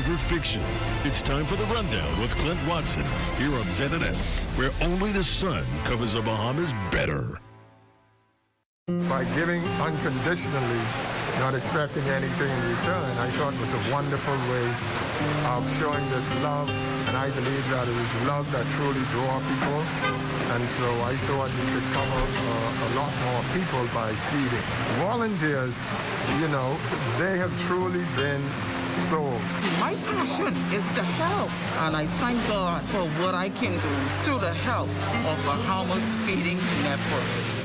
over fiction. It's time for the Rundown with Clint Watson here on ZNS, where only the sun covers the Bahamas better. By giving unconditionally, not expecting anything in return, I thought was a wonderful way of showing this love, and I believe that it is love that truly draws people, and so I thought we could cover a lot more people by feeding. Volunteers, you know, they have truly been sold. My passion is to help, and I thank God for what I can do through the help of Bahamas Feeding Network.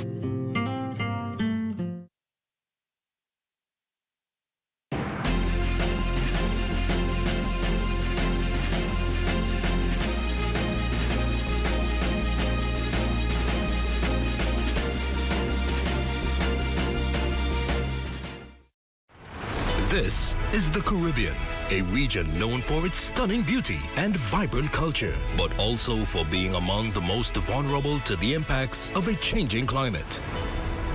This is the Caribbean, a region known for its stunning beauty and vibrant culture, but also for being among the most vulnerable to the impacts of a changing climate.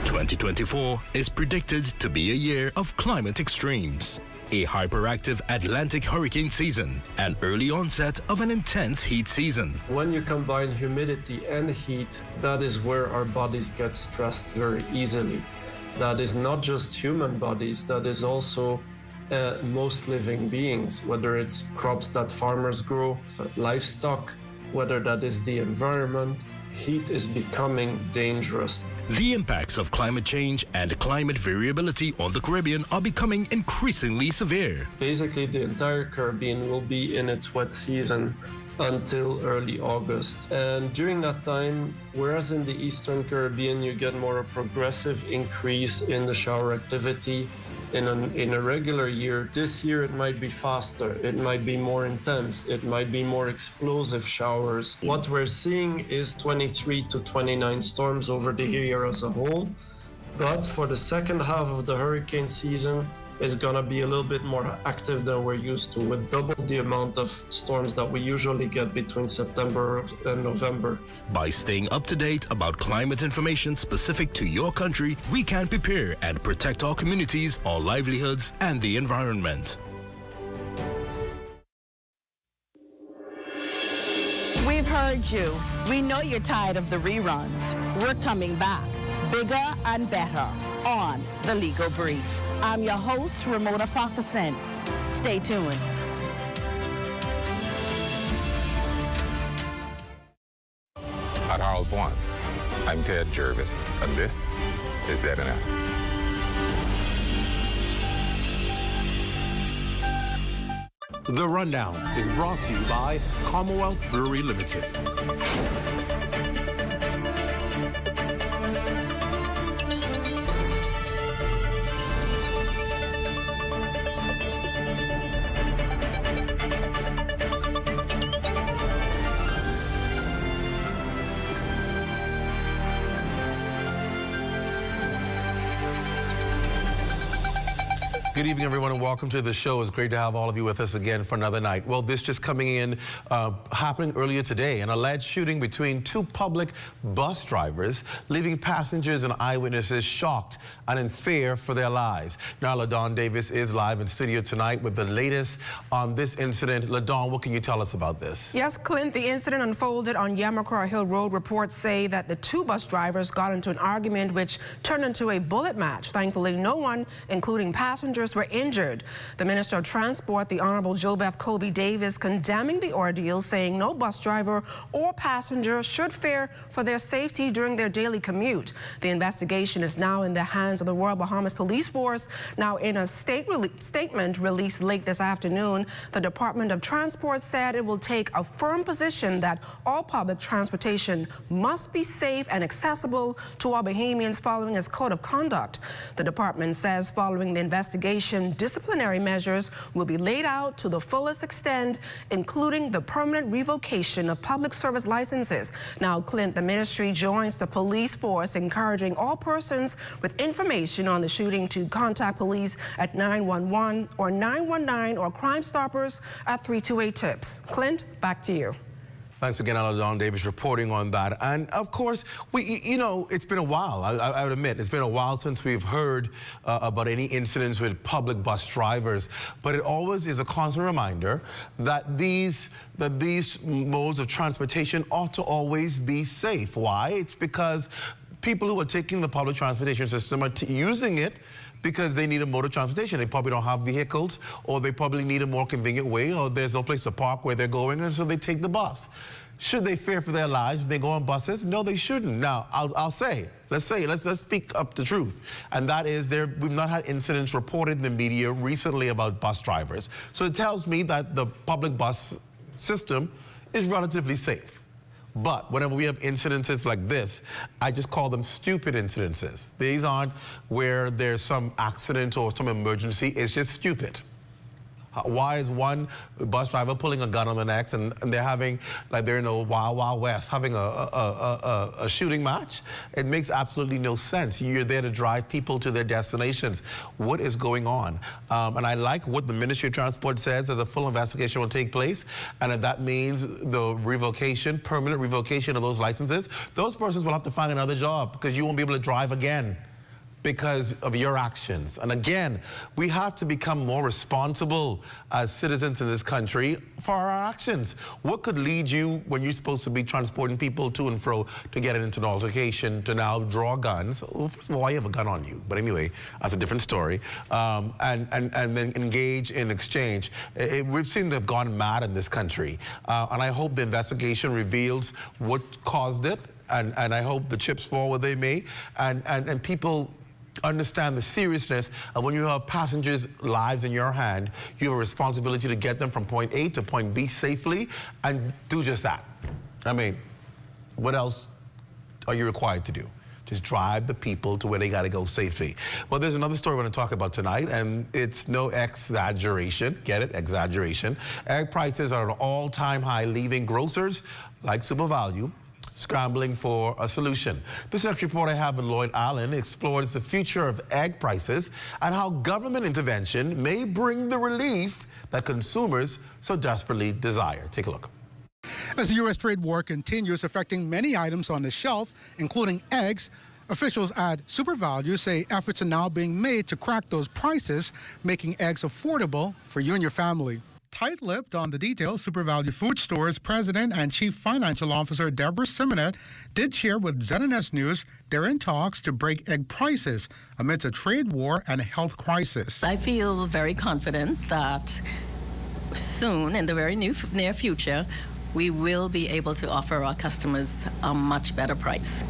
2024 is predicted to be a year of climate extremes, a hyperactive Atlantic hurricane season, and early onset of an intense heat season. When you combine humidity and heat, that is where our bodies get stressed very easily. That is not just human bodies, that is also most living beings, whether it's crops that farmers grow, livestock, whether that is the environment. Heat is becoming dangerous. The impacts of climate change and climate variability on the Caribbean are becoming increasingly severe. Basically, the entire Caribbean will be in its wet season until early August. And during that time, whereas in the Eastern Caribbean, you get more a progressive increase in the shower activity in a regular year, this year it might be faster, it might be more intense, it might be more explosive showers. What we're seeing is 23 to 29 storms over the year as a whole. But for the second half of the hurricane season, is going to be a little bit more active than we're used to, with double the amount of storms that we usually get between September and November. By staying up to date about climate information specific to your country, we can prepare and protect our communities, our livelihoods, and the environment. We've heard you. We know you're tired of the reruns. We're coming back, bigger and better, on The Legal Brief. I'm your host, Ramona Farquharson. Stay tuned. At Harold One, I'm Ted Jervis, and this is ZNS. The Rundown is brought to you by Commonwealth Brewery Limited. Good evening, everyone, and welcome to the show. It's great to have all of you with us again for another night. Well, this just coming in, happening earlier today, an alleged shooting between two public bus drivers, leaving passengers and eyewitnesses shocked and in fear for their lives. Now, LaDawn Davis is live in studio tonight with the latest on this incident. LaDawn, what can you tell us about this? Yes, Clint, the incident unfolded on Yamacraw Hill Road. Reports say that the two bus drivers got into an argument which turned into a bullet match. Thankfully, no one, including passengers, were injured. The Minister of Transport, the Honorable JoBeth Colby Davis, condemning the ordeal, saying no bus driver or passenger should fear for their safety during their daily commute. The investigation is now in the hands of the Royal Bahamas Police Force. Now, in a statement released late this afternoon, the Department of Transport said it will take a firm position that all public transportation must be safe and accessible to all Bahamians following its code of conduct. The department says following the investigation, disciplinary measures will be laid out to the fullest extent, including the permanent revocation of public service licenses. Now, Clint, the ministry joins the police force, encouraging all persons with information on the shooting to contact police at 911 or 919 or Crime Stoppers at 328 TIPS. Clint, back to you. Thanks again, Don Davis, reporting on that. And of course, it's been a while. I would admit, it's been a while since we've heard about any incidents with public bus drivers. But it always is a constant reminder that these modes of transportation ought to always be safe. Why? It's because people who are taking the public transportation system are using it because they need a mode of transportation. They probably don't have vehicles, or they probably need a more convenient way, or there's no place to park where they're going, and so they take the bus. Should they fear for their lives? They go on buses? No, they shouldn't. Now, let's speak up the truth. And that is, we've not had incidents reported in the media recently about bus drivers. So it tells me that the public bus system is relatively safe. But whenever we have incidences like this, I just call them stupid incidences. These aren't where there's some accident or some emergency. It's just stupid. Why is one bus driver pulling a gun on the next and they're having, like they're in a Wild Wild West, having a shooting match? It makes absolutely no sense. You're there to drive people to their destinations. What is going on? And I like what the Ministry of Transport says, that a full investigation will take place, and if that means the revocation, permanent revocation of those licenses, those persons will have to find another job because you won't be able to drive again because of your actions. And again, we have to become more responsible as citizens in this country for our actions. What could lead you, when you're supposed to be transporting people to and fro to get into an altercation, to now draw guns? Well, first of all, why you have a gun on you? But anyway, that's a different story. And then engage in exchange. We've seen they've gone mad in this country. And I hope the investigation reveals what caused it. And I hope the chips fall where they may. And people understand the seriousness of when you have passengers' lives in your hand, you have a responsibility to get them from point A to point B safely, and do just that. I mean, what else are you required to do? Just drive the people to where they got to go safely. Well, there's another story we're going to talk about tonight, and it's no exaggeration. Get it? Exaggeration. Egg prices are at an all-time high, leaving grocers like SuperValu scrambling for a solution. This next report I have with Lloyd Allen explores the future of egg prices and how government intervention may bring the relief that consumers so desperately desire. Take a look. As the U.S. trade war continues affecting many items on the shelf, including eggs, officials at SuperValu say efforts are now being made to crack those prices, making eggs affordable for you and your family. Tight-lipped on the details, SuperValu Food Store's President and Chief Financial Officer Deborah Simonet did share with ZNS News they're in talks to break egg prices amidst a trade war and a health crisis. I feel very confident that soon, in the very near future, we will be able to offer our customers a much better price.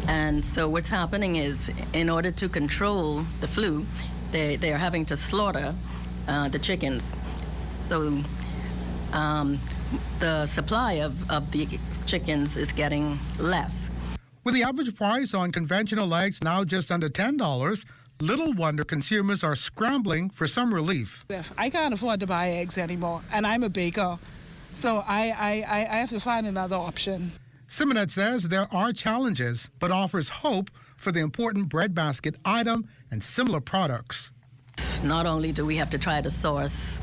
And so what's happening is, in order to control the flu, they're having to slaughter the chickens. So the supply of the chickens is getting less. With the average price on conventional eggs now just under $10, little wonder consumers are scrambling for some relief. I can't afford to buy eggs anymore, and I'm a baker, so I have to find another option. Simonet says there are challenges, but offers hope for the important breadbasket item and similar products. Not only do we have to try to source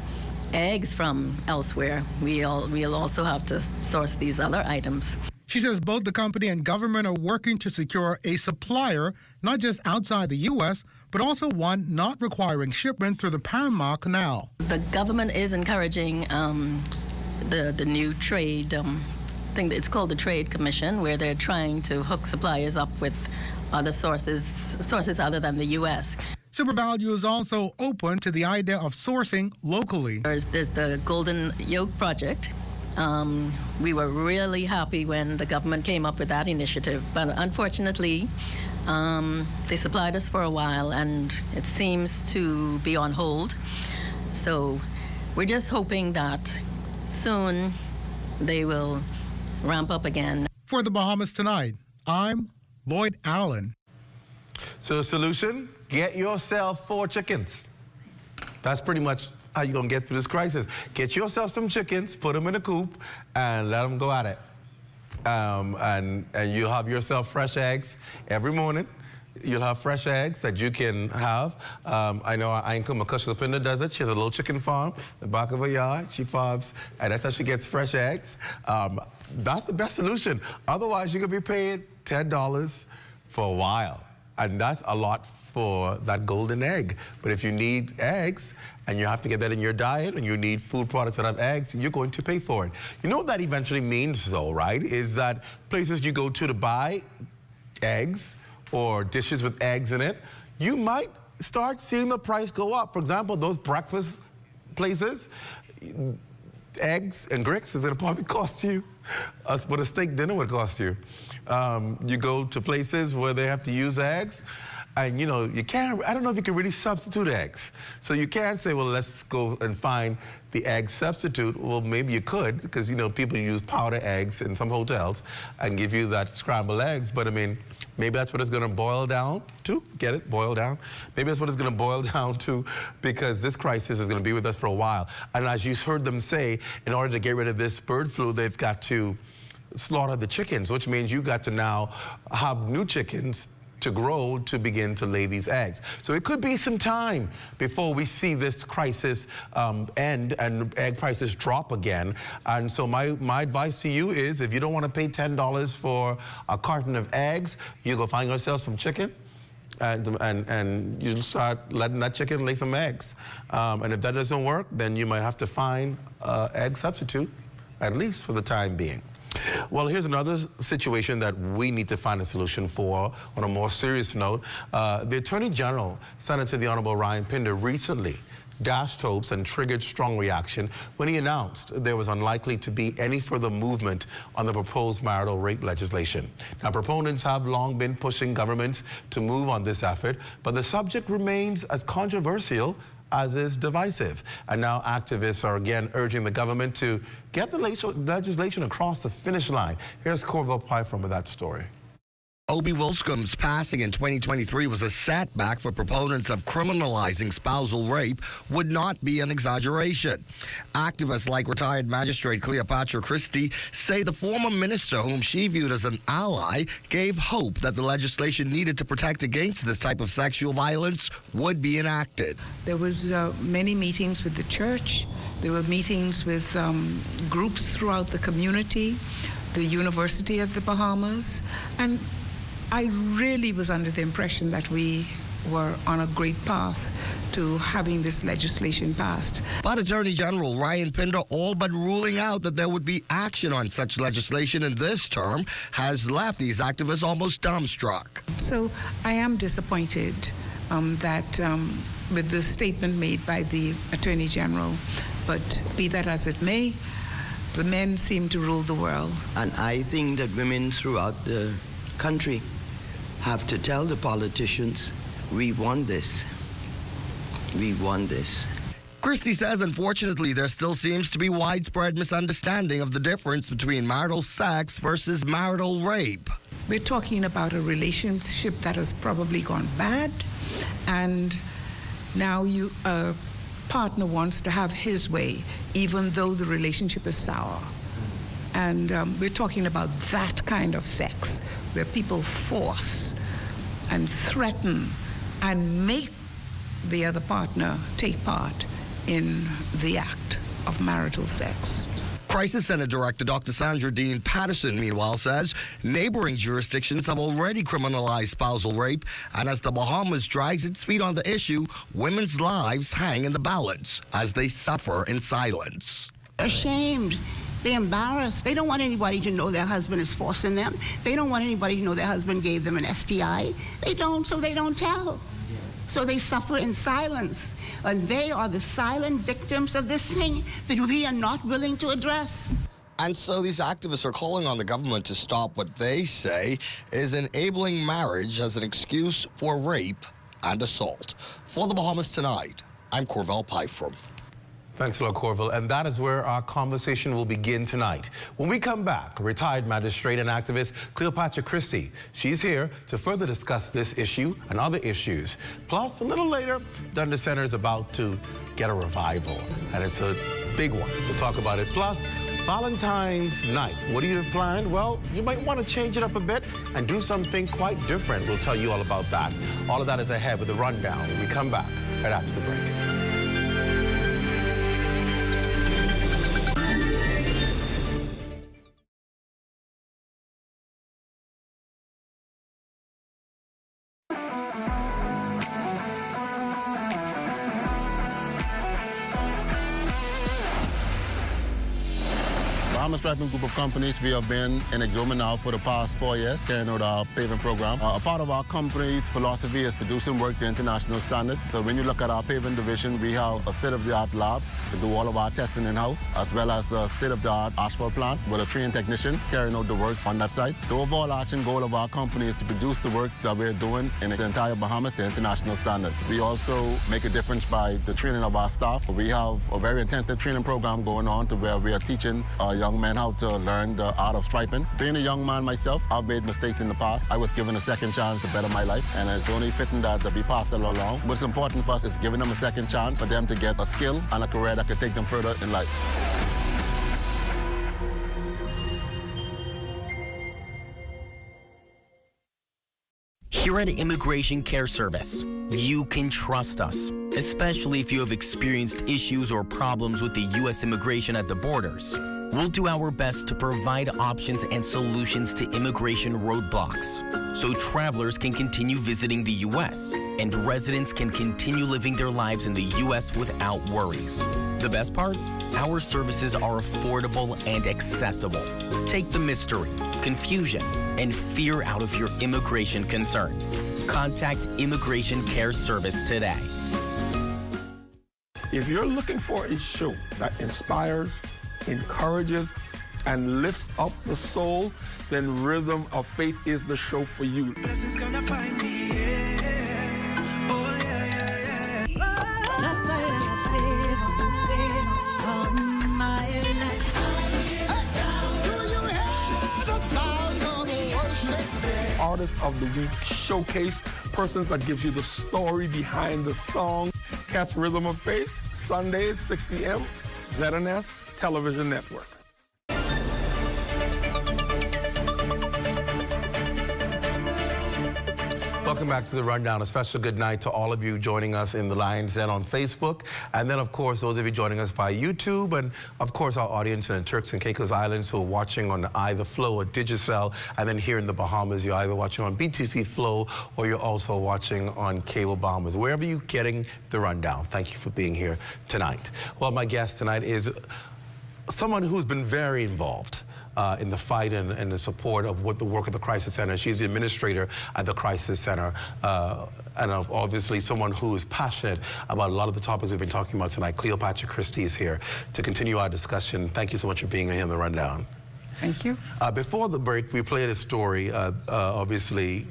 eggs from elsewhere, we'll also have to source these other items. She says both the company and government are working to secure a supplier, not just outside the U.S., but also one not requiring shipment through the Panama Canal. The government is encouraging the new trade, I think it's called the Trade Commission, where they're trying to hook suppliers up with other sources other than the U.S. SuperValu is also open to the idea of sourcing locally. There's the Golden Yolk Project. We were really happy when the government came up with that initiative, but unfortunately, they supplied us for a while and it seems to be on hold. So we're just hoping that soon they will ramp up again. For the Bahamas Tonight, I'm Lloyd Allen. So the solution? Get yourself 4 chickens. That's pretty much how you're going to get through this crisis. Get yourself some chickens, put them in a coop, and let them go at it. And you'll have yourself fresh eggs every morning. You'll have fresh eggs that you can have. I know our uncle Makusha Lapinda does it. She has a little chicken farm in the back of her yard. She farms, and that's how she gets fresh eggs. That's the best solution. Otherwise, you're going to be paying $10 for a while. And that's a lot for that golden egg. But if you need eggs and you have to get that in your diet and you need food products that have eggs, you're going to pay for it. You know what that eventually means, though, right? Is that places you go to buy eggs or dishes with eggs in it, you might start seeing the price go up. For example, those breakfast places, eggs and grits is going to probably cost you what a steak dinner would cost you. You go to places where they have to use eggs, and you know, you can't, I don't know if you can really substitute eggs. So you can't say, well, let's go and find the egg substitute. Well, maybe you could, because you know, people use powder eggs in some hotels and give you that scrambled eggs, but I mean, maybe that's what it's going to boil down to. Get it? Boil down. Maybe that's what it's going to boil down to, because this crisis is going to be with us for a while. And as you heard them say, in order to get rid of this bird flu, they've got to slaughter the chickens, which means you got to now have new chickens to grow to begin to lay these eggs. So it could be some time before we see this crisis end and egg prices drop again. And so my advice to you is, if you don't want to pay $10 for a carton of eggs, you go find yourself some chicken and you start letting that chicken lay some eggs. And if that doesn't work, then you might have to find an egg substitute, at least for the time being. Well, here's another situation that we need to find a solution for. On a more serious note, the Attorney General, Senator the Honorable Ryan Pinder, recently dashed hopes and triggered strong reaction when he announced there was unlikely to be any further movement on the proposed marital rape legislation. Now, proponents have long been pushing governments to move on this effort, but the subject remains as controversial as is divisive. And now activists are again urging the government to get the legislation across the finish line. Here's Corville Pyfrom with that story. Obie Wilscombe's passing in 2023 was a setback for proponents of criminalizing spousal rape would not be an exaggeration. Activists like retired magistrate Cleopatra Christie say the former minister, whom she viewed as an ally, gave hope that the legislation needed to protect against this type of sexual violence would be enacted. There was many meetings with the church. There were meetings with groups throughout the community, the University of the Bahamas, and I really was under the impression that we were on a great path to having this legislation passed. But Attorney General Ryan Pinder, all but ruling out that there would be action on such legislation in this term, has left these activists almost dumbstruck. So I am disappointed that with the statement made by the Attorney General, but be that as it may, the men seem to rule the world. And I think that women throughout the country have to tell the politicians, we want this. We want this. Christie says, unfortunately, there still seems to be widespread misunderstanding of the difference between marital sex versus marital rape. We're talking about a relationship that has probably gone bad, and now a partner wants to have his way, even though the relationship is sour. And we're talking about that kind of sex, where people force and threaten and make the other partner take part in the act of marital sex. Crisis Center Director Dr. Sandra Dean Patterson, meanwhile, says neighboring jurisdictions have already criminalized spousal rape, and as the Bahamas drags its feet on the issue, women's lives hang in the balance as they suffer in silence. Ashamed. They're embarrassed. They don't want anybody to know their husband is forcing them. They don't want anybody to know their husband gave them an STI. They don't, so they don't tell. So they suffer in silence. And they are the silent victims of this thing that we are not willing to address. And so these activists are calling on the government to stop what they say is enabling marriage as an excuse for rape and assault. For the Bahamas Tonight, I'm Corville Pyfrom. Thanks a lot, Corville. And that is where our conversation will begin tonight. When we come back, retired magistrate and activist Cleopatra Christie. She's here to further discuss this issue and other issues. Plus, a little later, Dundas Center is about to get a revival, and it's a big one. We'll talk about it. Plus, Valentine's night. What do you have planned? Well, you might want to change it up a bit and do something quite different. We'll tell you all about that. All of that is ahead with the rundown when we come back right after the break. I'm a striping group of companies. We have been in Exuma now for the past 4 years, carrying out our paving program. A part of our company's philosophy is to do some work to international standards. So when you look at our paving division, we have a state-of-the-art lab to do all of our testing in-house, as well as a state-of-the-art asphalt plant with a trained technician carrying out the work on that site. The overarching goal of our company is to produce the work that we're doing in the entire Bahamas to international standards. We also make a difference by the training of our staff. We have a very intensive training program going on to where we are teaching our young men how to learn the art of striping. Being a young man myself, I've made mistakes in the past. I was given a second chance to better my life, and it's only fitting that we pass that along. What's important for us is giving them a second chance for them to get a skill and a career that could take them further in life. Here at Immigration Care Service, you can trust us, especially if you have experienced issues or problems with the U.S. immigration at the borders. We'll do our best to provide options and solutions to immigration roadblocks, so travelers can continue visiting the U.S. and residents can continue living their lives in the U.S. without worries. The best part? Our services are affordable and accessible. Take the mystery, confusion, and fear out of your immigration concerns. Contact Immigration Care Service today. If you're looking for a show that inspires, encourages, and lifts up the soul, then Rhythm of Faith is the show for you. Blessings gonna find me, yeah. Oh, yeah, yeah, yeah. That's why I feel on my life. Artist of the Week showcase, persons that gives you the story behind the song. Catch Rhythm of Faith, Sundays, 6 p.m., ZNS Television Network. Welcome back to the Rundown. A special good night to all of you joining us in the Lion's Den on Facebook. And then, of course, those of you joining us by YouTube. And, of course, our audience in the Turks and Caicos Islands who are watching on either Flow or Digicel. And then here in the Bahamas, you're either watching on BTC Flow or you're also watching on Cable Bahamas. Wherever you're getting the Rundown, thank you for being here tonight. Well, my guest tonight is someone who's been very involved in the fight and the support of what the work of the Crisis Center. She's the administrator at the Crisis Center, and obviously someone who is passionate about a lot of the topics we've been talking about tonight. Cleopatra Christie is here to continue our discussion. Thank you so much for being here in the Rundown. Thank you. Before the break, we played a story, obviously,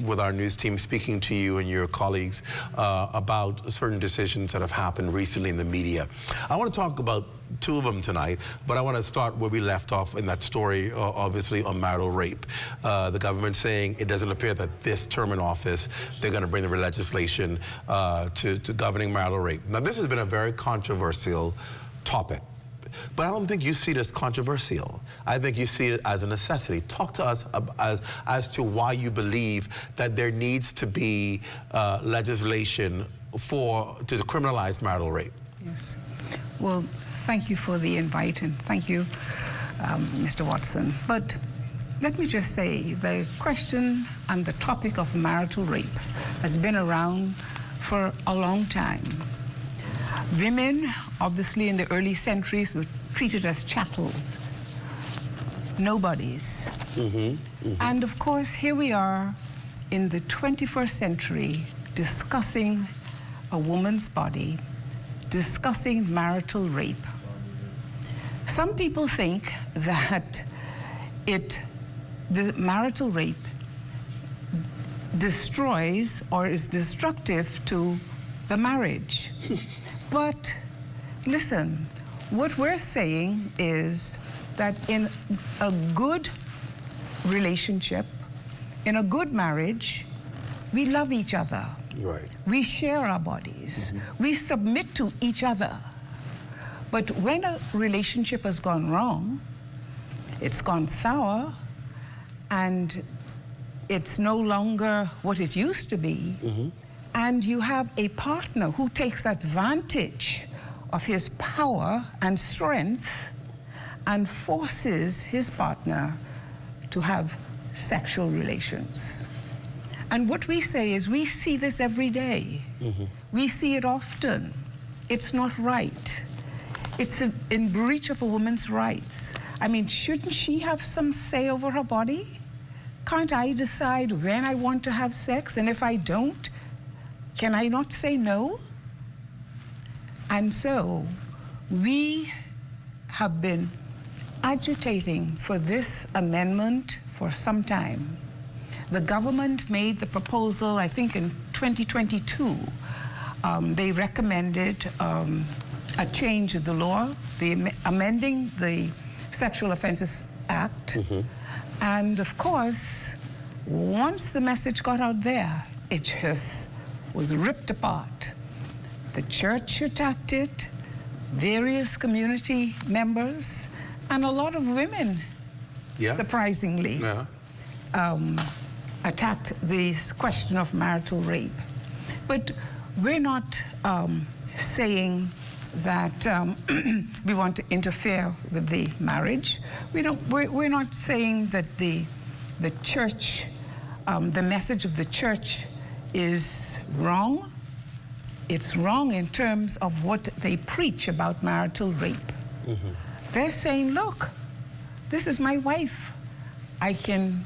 with our news team speaking to you and your colleagues about certain decisions that have happened recently in the media. I want to talk about two of them tonight, but I want to start where we left off in that story, obviously, on marital rape. The government saying it doesn't appear that this term in office, they're going to bring the legislation to governing marital rape. Now, this has been a very controversial topic. But I don't think you see it as controversial. I think you see it as a necessity. Talk to us as to why you believe that there needs to be legislation to criminalize marital rape. Yes. Well, thank you for the invite, and thank you, Mr. Watson. But let me just say, the question and the topic of marital rape has been around for a long time. Women, obviously, in the early centuries were treated as chattels, nobodies. And of course, here we are in the 21st century discussing a woman's body, discussing marital rape. Some people think that the marital rape destroys or is destructive to the marriage. But listen, what we're saying is that in a good relationship, in a good marriage, we love each other. Right. We share our bodies. We submit to each other. But when a relationship has gone wrong, it's gone sour, and it's no longer what it used to be, and you have a partner who takes advantage of his power and strength and forces his partner to have sexual relations. And what we say is, we see this every day. We see it often. It's not right. It's in breach of a woman's rights. I mean, shouldn't she have some say over her body? Can't I decide when I want to have sex? And if I don't, can I not say no? And so we have been agitating for this amendment for some time. The government made the proposal, I think, in 2022. They recommended a change of the law, amending the Sexual Offences Act. And of course, once the message got out there, it just was ripped apart. The church attacked it, various community members, and a lot of women, surprisingly, attacked this question of marital rape. But we're not saying that we want to interfere with the marriage. We're not saying that the church, the message of the church is wrong. It's wrong in terms of what they preach about marital rape. They're saying, look, this is my wife. I can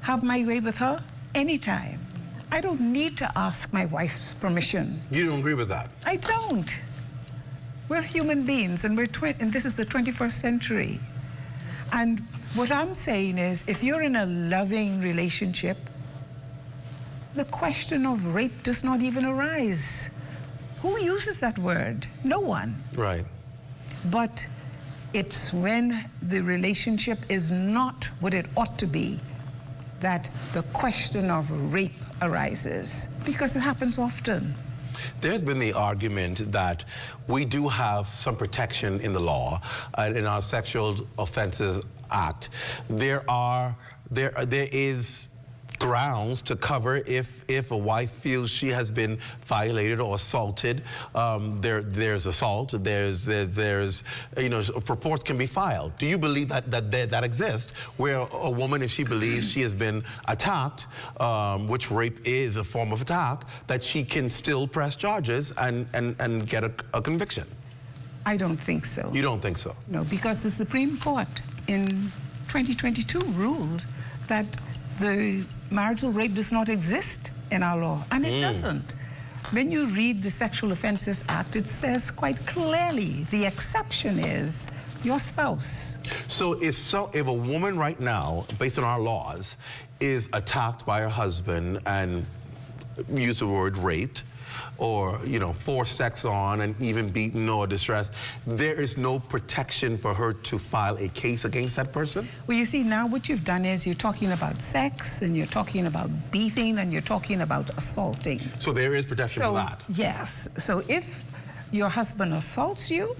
have my way with her anytime. I don't need to ask my wife's permission. You don't agree with that? I don't. We're human beings, and and this is the 21st century. And what I'm saying is, if you're in a loving relationship, the question of rape does not even arise. Who uses that word? No one. Right. But it's when the relationship is not what it ought to be that the question of rape arises, because it happens often. There's been the argument that we do have some protection in the law, in our Sexual Offences Act. There is grounds to cover if a wife feels she has been violated or assaulted. There's assault. There's reports can be filed. Do you believe that exists, where a woman, if she believes she has been attacked, which rape is a form of attack, that she can still press charges and get a conviction? I don't think so. You don't think so? No, because the Supreme Court in 2022 ruled that the marital rape does not exist in our law, and it doesn't. When you read the Sexual Offences Act, it says quite clearly the exception is your spouse. So if a woman right now, based on our laws, is attacked by her husband and use the word raped, or forced sex on and even beaten or distressed, there is no protection for her to file a case against that person? Well, you see, now what you've done is you're talking about sex, and you're talking about beating, and you're talking about assaulting. So there is protection for that? Yes. So if your husband assaults you,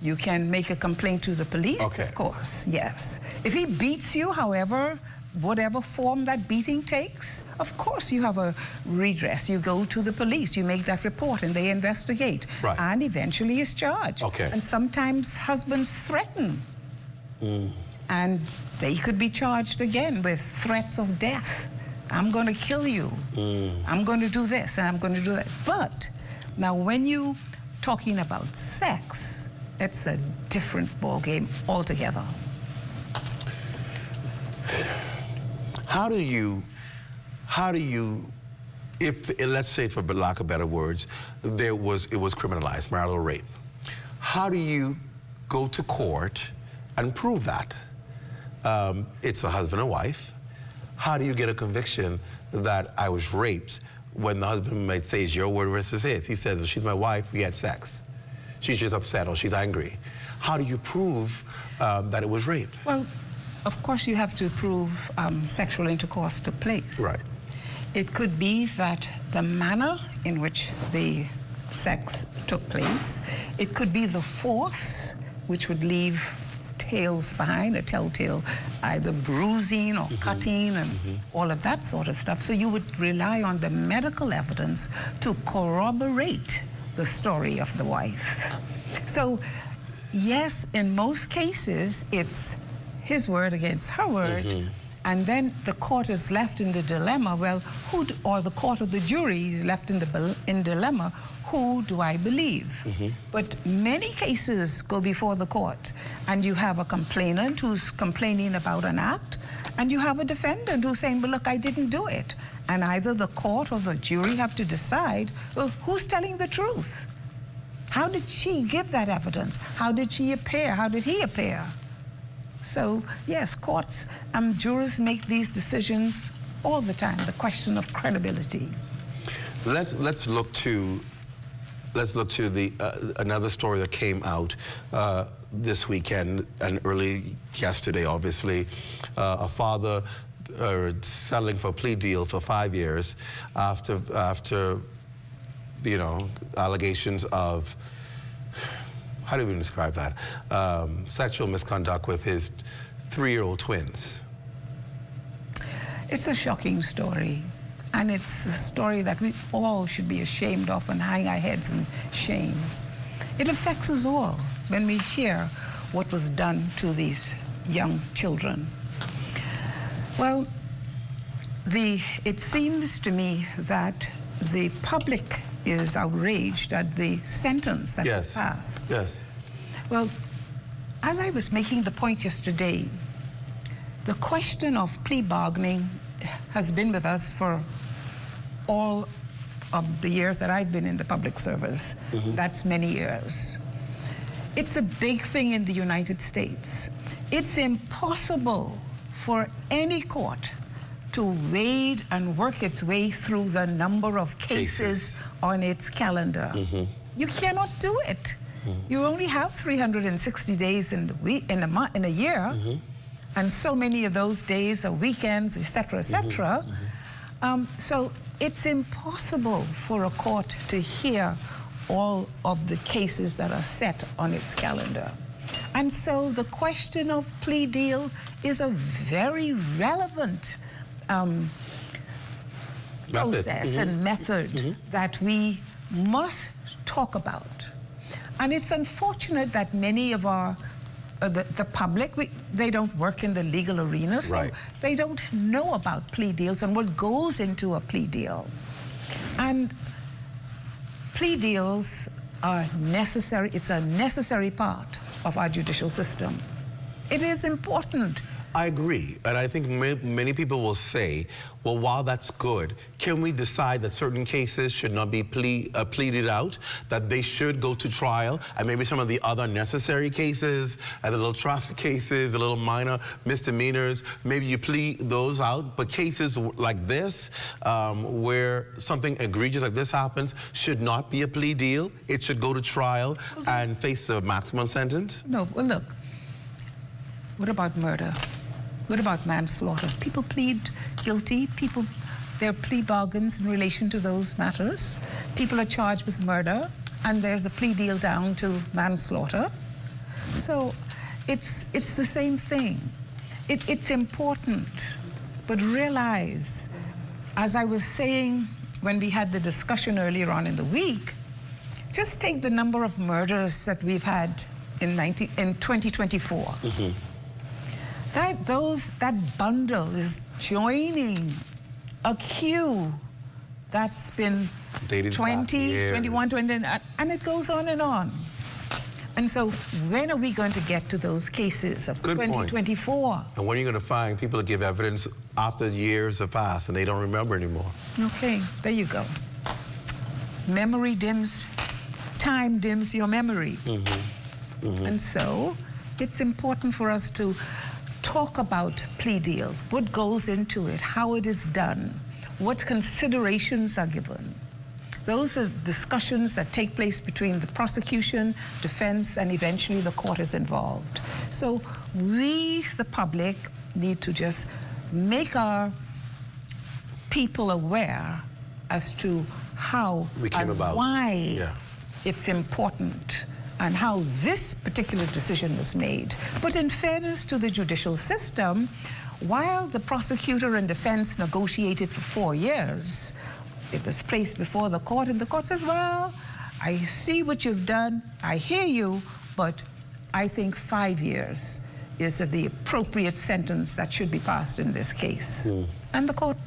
you can make a complaint to the police, of course, yes. If he beats you, however, whatever form that beating takes, of course you have a redress. You go to the police, you make that report, and they investigate. Right. And eventually is charged. Okay. And sometimes husbands threaten. And they could be charged again with threats of death. I'm going to kill you. I'm going to do this, and I'm going to do that. But now when you're talking about sex, it's a different ballgame altogether. How do you, if let's say, for lack of better words, it was criminalized, marital rape, how do you go to court and prove that? It's a husband and wife. How do you get a conviction that I was raped when the husband might say it's your word versus his? He says, well, she's my wife, we had sex. She's just upset or she's angry. How do you prove that it was rape? Well, of course, you have to prove sexual intercourse took place. Right. It could be that the manner in which the sex took place. It could be the force, which would leave tales behind, a telltale, either bruising or cutting and all of that sort of stuff. So you would rely on the medical evidence to corroborate the story of the wife. So, yes, in most cases, it's his word against her word. And then the court is left in the dilemma, well, or the court or the jury is left in dilemma, who do I believe? But many cases go before the court, and you have a complainant who's complaining about an act, and you have a defendant who's saying, well, look, I didn't do it. And either the court or the jury have to decide, well, who's telling the truth? How did she give that evidence? How did she appear? How did he appear? So, yes, courts and jurors make these decisions all the time, the question of credibility. Let's look to the another story that came out this weekend and early yesterday, obviously. A father settling for a plea deal for 5 years after you know, allegations of, how do we describe that? Sexual misconduct with his 3-year-old twins. It's a shocking story, and it's a story that we all should be ashamed of and hang our heads in shame. It affects us all when we hear what was done to these young children. Well, it seems to me that the public is outraged at the sentence that was passed. Yes. Well, as I was making the point yesterday, the question of plea bargaining has been with us for all of the years that I've been in the public service. That's many years. It's a big thing in the United States. It's impossible for any court to wade and work its way through the number of cases on its calendar. You cannot do it. You only have 360 days in a year, and so many of those days are weekends, etc., etc. So it's impossible for a court to hear all of the cases that are set on its calendar. And so the question of plea deal is a very relevant process and method that we must talk about. And it's unfortunate that many of our, the public, they don't work in the legal arena, so they don't know about plea deals and what goes into a plea deal. And plea deals are necessary. It's a necessary part of our judicial system. It is important. I agree, and I think many people will say, well, while that's good, can we decide that certain cases should not be pleaded out, that they should go to trial, and maybe some of the other necessary cases, and the little traffic cases, the little minor misdemeanors, maybe you plead those out, but cases like this, where something egregious like this happens, should not be a plea deal. It should go to trial and face a maximum sentence? No, well, look, what about murder? What about manslaughter? People plead guilty. There are plea bargains in relation to those matters. People are charged with murder, and there's a plea deal down to manslaughter. So it's the same thing. It's important, but realize, as I was saying when we had the discussion earlier on in the week, just take the number of murders that we've had in 2024. That bundle is joining a queue that's been 20, 21, 20, and it goes on and on. And so when are we going to get to those cases of 2024? Point. And when are you going to find people that give evidence after years have passed and they don't remember anymore? Okay, there you go. Memory dims, time dims your memory. And so it's important for us to talk about plea deals, what goes into it, how it is done, what considerations are given. Those are discussions that take place between the prosecution, defense, and eventually the court is involved. So we, the public, need to just make our people aware as to how and why it's important and how this particular decision was made. But in fairness to the judicial system, while the prosecutor and defense negotiated for 4 years, it was placed before the court, and the court says, well, I see what you've done, I hear you, but I think 5 years is the appropriate sentence that should be passed in this case. And the court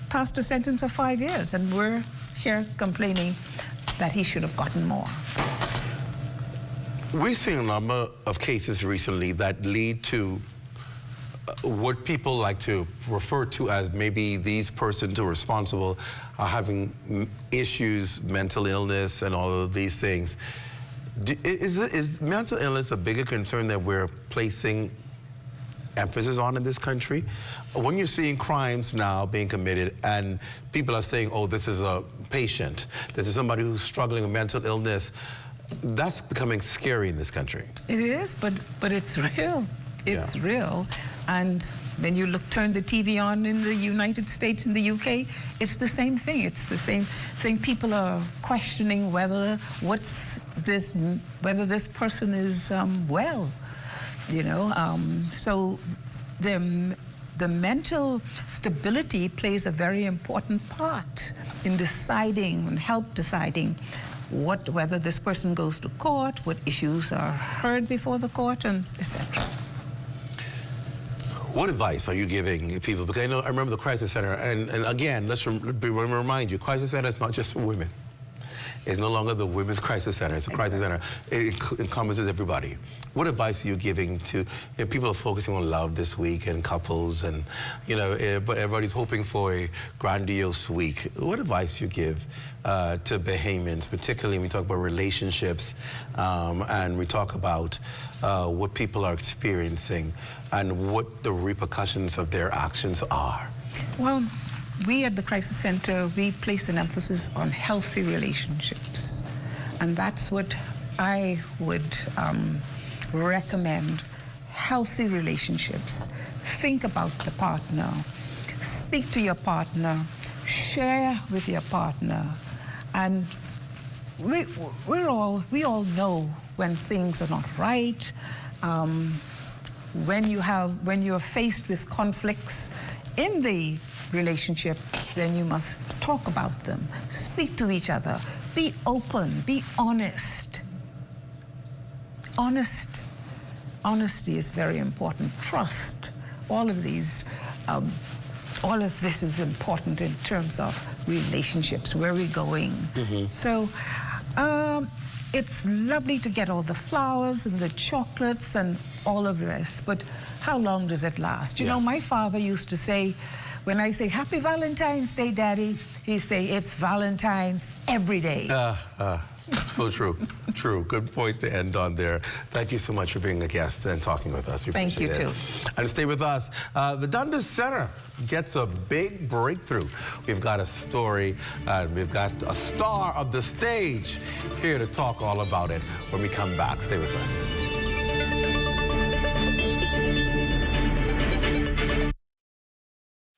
passed a sentence of 5 years, and we're here complaining that he should have gotten more. We've seen a number of cases recently that lead to what people like to refer to as maybe these persons who are responsible are having issues, mental illness, and all of these things. Is mental illness a bigger concern that we're placing emphasis on in this country? When you're seeing crimes now being committed and people are saying, oh, this is a patient, this is somebody who's struggling with mental illness, that's becoming scary in this country. It is, but it's real. It's real. And when you turn the TV on in the United States and the UK, it's the same thing. It's the same thing. People are questioning whether this person is well, you know. So the mental stability plays a very important part in deciding and help deciding whether this person goes to court, what issues are heard before the court, and etc. What advice are you giving people? Because I remember the crisis center, and again, let's remind you, crisis center is not just for women. It's no longer the women's crisis center. It's a crisis center. It encompasses everybody. What advice are you giving to people are focusing on love this week and couples, and but everybody's hoping for a grandiose week. What advice do you give to Bahamians, particularly when we talk about relationships and we talk about what people are experiencing and what the repercussions of their actions are? Well, we at the Crisis Center, we place an emphasis on healthy relationships. And that's what I would recommend, healthy relationships. Think about the partner, speak to your partner, share with your partner. And we all know when things are not right, when you're faced with conflicts in the relationship, then you must talk about them, speak to each other, be open, be honest. Honesty is very important. Trust. All of this is important in terms of relationships, where we're going. So it's lovely to get all the flowers and the chocolates and all of this, but how long does it last? You know, my father used to say, when I say, Happy Valentine's Day, Daddy, he'd say, it's Valentine's every day. So true. True. Good point to end on there. Thank you so much for being a guest and talking with us. We Thank you, too. And stay with us. The Dundas Center gets a big breakthrough. We've got a story, we've got a star of the stage here to talk all about it when we come back. Stay with us.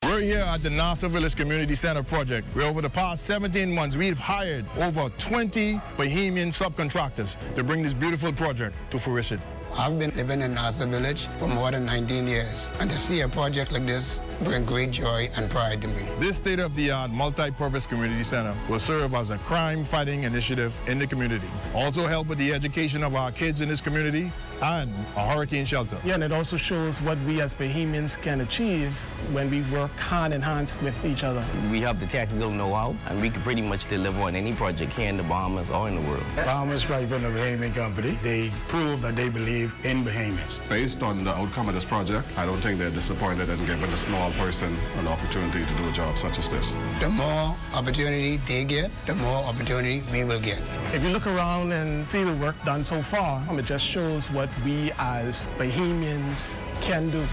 We're here at the Nassau Village Community Center project, where over the past 17 months, we've hired over 20 Bahamian subcontractors to bring this beautiful project to fruition. I've been living in Nassau Village for more than 19 years, and to see a project like this brings great joy and pride to me. This state-of-the-art multi-purpose community center will serve as a crime-fighting initiative in the community, also help with the education of our kids in this community, and a hurricane shelter. Yeah, and it also shows what we as Bahamians can achieve when we work hand in hand with each other. We have the technical know-how, and we can pretty much deliver on any project here in the Bahamas or in the world. Bahamas Pipe and the Bahamian Company, they prove that they believe in Bahamians. Based on the outcome of this project, I don't think they're disappointed in giving a small person an opportunity to do a job such as this. The more opportunity they get, the more opportunity we will get. If you look around and see the work done so far, it just shows what we as Bahamians can do.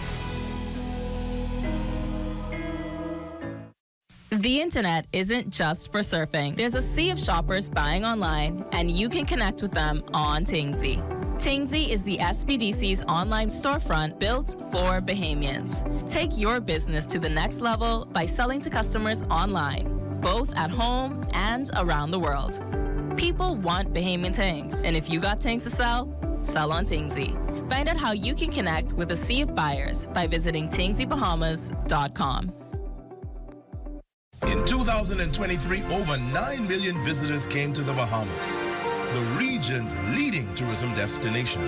The internet isn't just for surfing. There's a sea of shoppers buying online, and you can connect with them on Tingsy. Tingsy is the SBDC's online storefront built for Bahamians. Take your business to the next level by selling to customers online. both at home and around the world. People want Bahamian things, and if you got things to sell, sell on Tingsy. Find out how you can connect with a sea of buyers by visiting tingsybahamas.com. In 2023, over 9 million visitors came to the Bahamas, the region's leading tourism destination.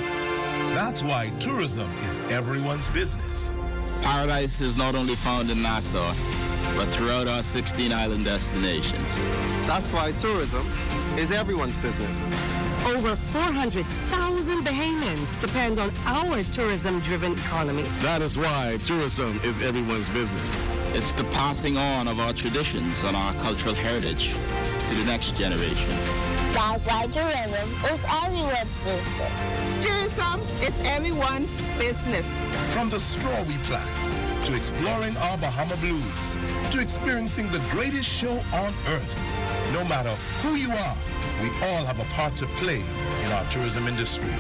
That's why tourism is everyone's business. Paradise is not only found in Nassau, but throughout our 16 island destinations. That's why tourism is everyone's business. Over 400,000 Bahamians depend on our tourism-driven economy. That is why tourism is everyone's business. It's the passing on of our traditions and our cultural heritage to the next generation. That's why tourism is everyone's business. Tourism is everyone's business. From the straw we plant, to exploring our Bahama blues, to experiencing the greatest show on earth. No matter who you are, we all have a part to play in our tourism industry.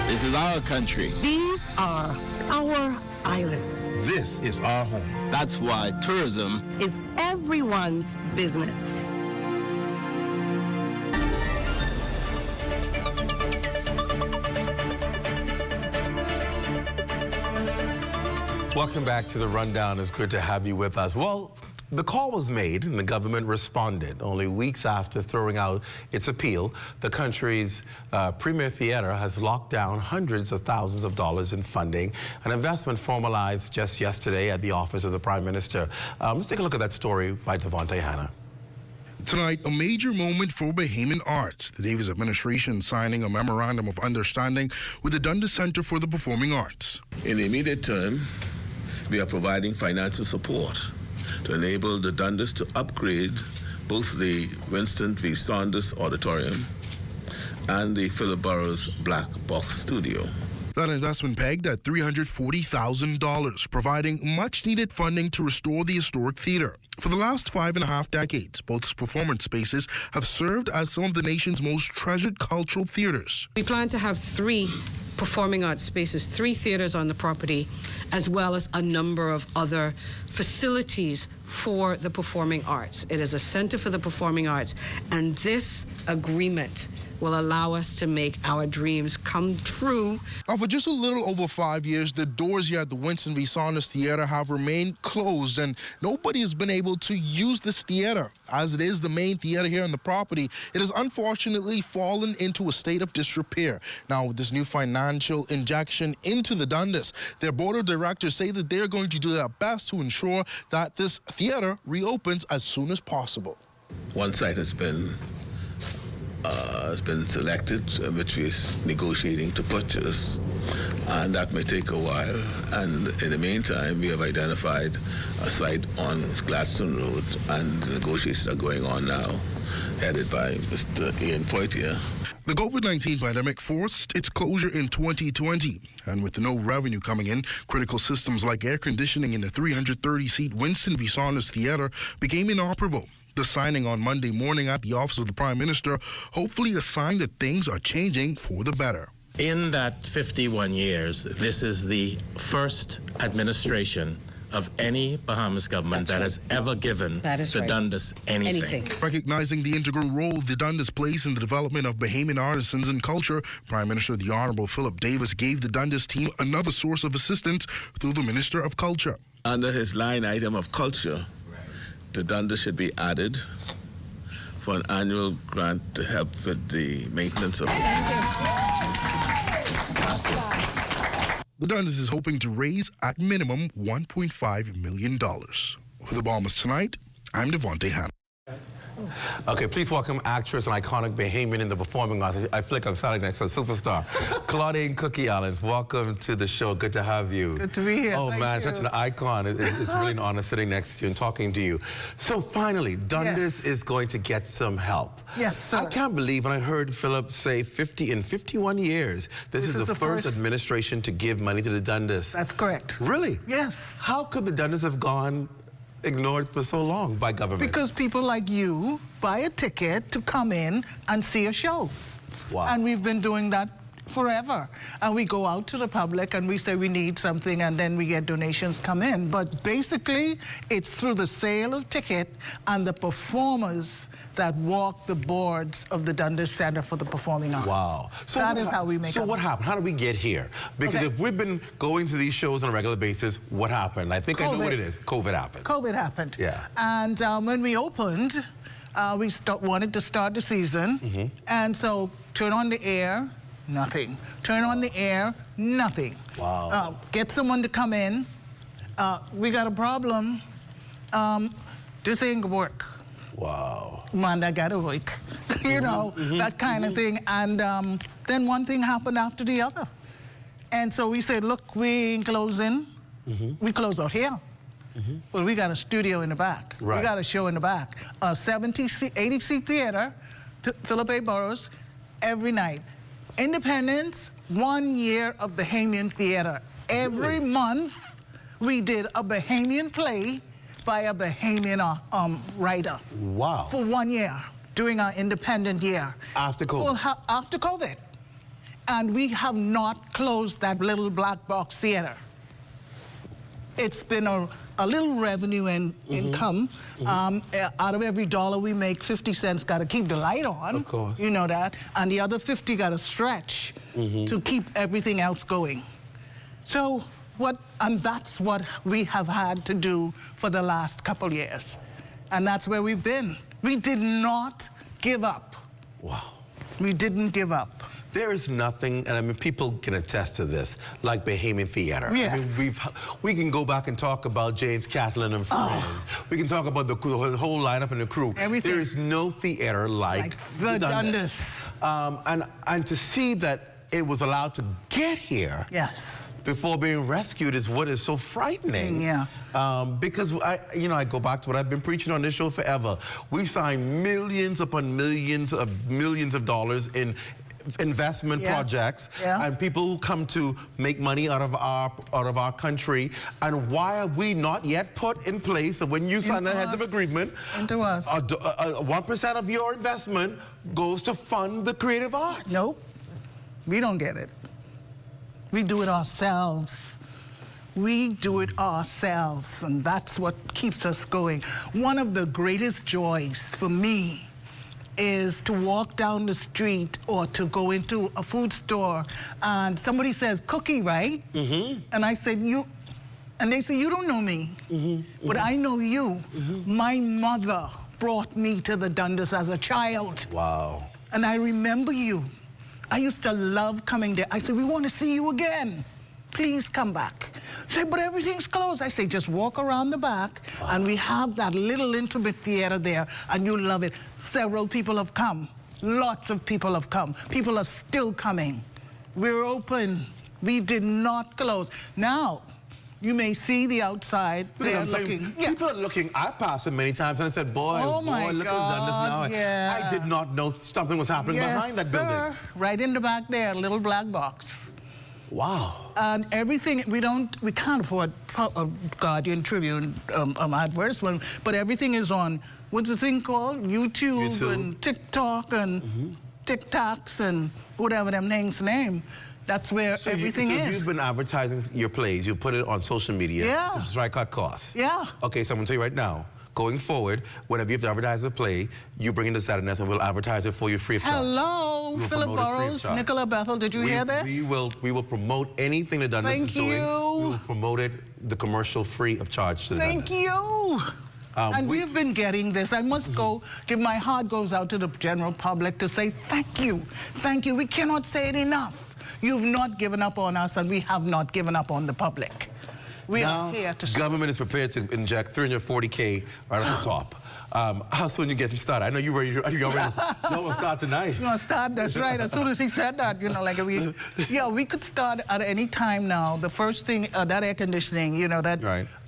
This is our country. These are our islands. This is our home. That's why tourism is everyone's business. Welcome back to the Rundown. It's good to have you with us. Well, the call was made and the government responded. Only weeks after throwing out its appeal, the country's premier theater has locked down hundreds of thousands of dollars in funding. An investment formalized just yesterday at the office of the Prime Minister. Let's take a look at that story by Devontae Hanna. Tonight, a major moment for Bahamian arts. The Davis administration signing a memorandum of understanding with the Dundas Center for the Performing Arts. In the immediate term, we are providing financial support to enable the Dundas to upgrade both the Winston V. Saunders Auditorium and the Philip Burrows Black Box Studio. That investment pegged at $340,000, providing much-needed funding to restore the historic theater. For the last 5.5 decades, both performance spaces have served as some of the nation's most treasured cultural theaters. We plan to have 3 performing arts spaces, 3 theaters on the property, as well as a number of other facilities for the performing arts. It is a center for the performing arts, and this agreement will allow us to make our dreams come true. Now, for just a little over 5 years, the doors here at the Winston V. Saunders Theater have remained closed, and nobody has been able to use this theater. As it is the main theater here on the property, it has unfortunately fallen into a state of disrepair. Now, with this new financial injection into the Dundas, their board of directors say that they're going to do their best to ensure that this theater reopens as soon as possible. One site has been selected, which we're negotiating to purchase, and that may take a while. And in the meantime, we have identified a site on Gladstone Road, and the negotiations are going on now, headed by Mr. Ian Poitier. The COVID-19 pandemic forced its closure in 2020, and with no revenue coming in, critical systems like air conditioning in the 330-seat Winston V. Saunders Theater became inoperable. The signing on Monday morning at the office of the Prime Minister, hopefully a sign that things are changing for the better. In that 51 years, this is the first administration of any Bahamas government that has ever given the Dundas anything. Recognizing the integral role the Dundas plays in the development of Bahamian artisans and culture, Prime Minister the Honorable Philip Davis gave the Dundas team another source of assistance through the Minister of Culture. Under his line item of culture, the Dundas should be added for an annual grant to help with the maintenance of the The Dundas is hoping to raise at minimum $1.5 million. For the Bahamas Tonight, I'm Devontae Hanna. Okay, please welcome actress and iconic Bahamian in the performing arts. I flick on Saturday next, so superstar. Claudine Cookie Allens, welcome to the show. Good to have you. Good to be here. Oh, Thank man, you. such an icon. It's really an honor sitting next to you and talking to you. So finally, Dundas is going to get some help. Yes, sir. I can't believe when I heard Philip say in 51 years, this is the first administration to give money to the Dundas. That's correct. Really? Yes. How could the Dundas have gone ignored for so long by government? Because people like you buy a ticket to come in and see a show. Wow. And we've been doing that forever. And we go out to the public and we say we need something, and then we get donations come in. But basically, it's through the sale of ticket and the performers that walk the boards of the Dundas Center for the Performing Arts. Wow. So that is how we make it. So what happened? How did we get here? Because if we've been going to these shows on a regular basis, what happened? I think I know what it is. COVID happened. COVID happened. Yeah. And when we opened, we wanted to start the season. And so turn on the air, nothing. Turn on the air, nothing. Wow. Get someone to come in. We got a problem. This ain't gonna work. Wow. Man, I gotta work. You know, that kind of thing. And then one thing happened after the other. And so we said, look, we ain't closing. We close out here. Well, we got a studio in the back. Right. We got a show in the back. A 80-seat theater, Philip A. Burrows, every night. Independence, 1 year of Bahamian theater. Every month, we did a Bahamian play by a Bahamian writer. Wow. For 1 year, during our independent year. After COVID? Well, after COVID. And we have not closed that little black box theater. It's been a little revenue and income. Out of every dollar we make, 50 cents got to keep the light on. Of course. You know that. And the other 50 got to stretch to keep everything else going. So and that's what we have had to do for the last couple years. And that's where we've been. We did not give up. Wow. We didn't give up. There is nothing, and I mean, people can attest to this, like Bahamian theater. Yes. I mean, we can go back and talk about James Catlin and friends. We can talk about the whole lineup and the crew. Everything. There is no theater like the Dundas. And to see that it was allowed to get here. Yes. Before being rescued is what is so frightening. Yeah. Because I go back to what I've been preaching on this show forever. We signed millions upon millions of dollars in investment projects and people who come to make money out of our country. And why have we not yet put in place that when you sign that heads of agreement, 1% of your investment goes to fund the creative arts? Nope. We don't get it. We do it ourselves. We do it ourselves, and that's what keeps us going. One of the greatest joys for me is to walk down the street or to go into a food store and somebody says, cookie, right? And I said, and they say, you don't know me, but I know you. My mother brought me to the Dundas as a child. Wow. And I remember you. I used to love coming there. I said, we want to see you again. Please come back. Say, but everything's closed. I say, just walk around the back, and we have that little intimate theater there, and you'll love it. Several people have come. Lots of people have come. People are still coming. We're open. We did not close. Now, you may see the outside. They're looking. People are looking. I've passed them many times and I said, boy, look at Dundas now. I did not know something was happening behind that building. Right in the back there, a little black box. Wow. And everything, we can't afford Guardian, Tribune advertisement, but everything is on, what's the thing called? YouTube. And TikTok and TikToks and whatever them things name. That's where everything is. So you've been advertising your plays. You put it on social media to strike out costs. Yeah. Okay, so I'm going to tell you right now, going forward, whenever you have to advertise a play, you bring in the Saturday and we'll advertise it for you free of charge. Hello, Philip Burrows, Nicola Bethel, did you hear this? We will promote anything that Dundas is doing. We will promote it, the commercial, free of charge to the Dundas. Thank you. And we've been getting this. I must my heart goes out to the general public to say thank you. Thank you. We cannot say it enough. You've not given up on us, and we have not given up on the public. We are here to... Government is prepared to inject $340K right at the top. How soon you getting started? I know you're ready. You're already. No, we'll start tonight. We'll start. That's right. As soon as he said that, we could start at any time now. The first thing, that air conditioning,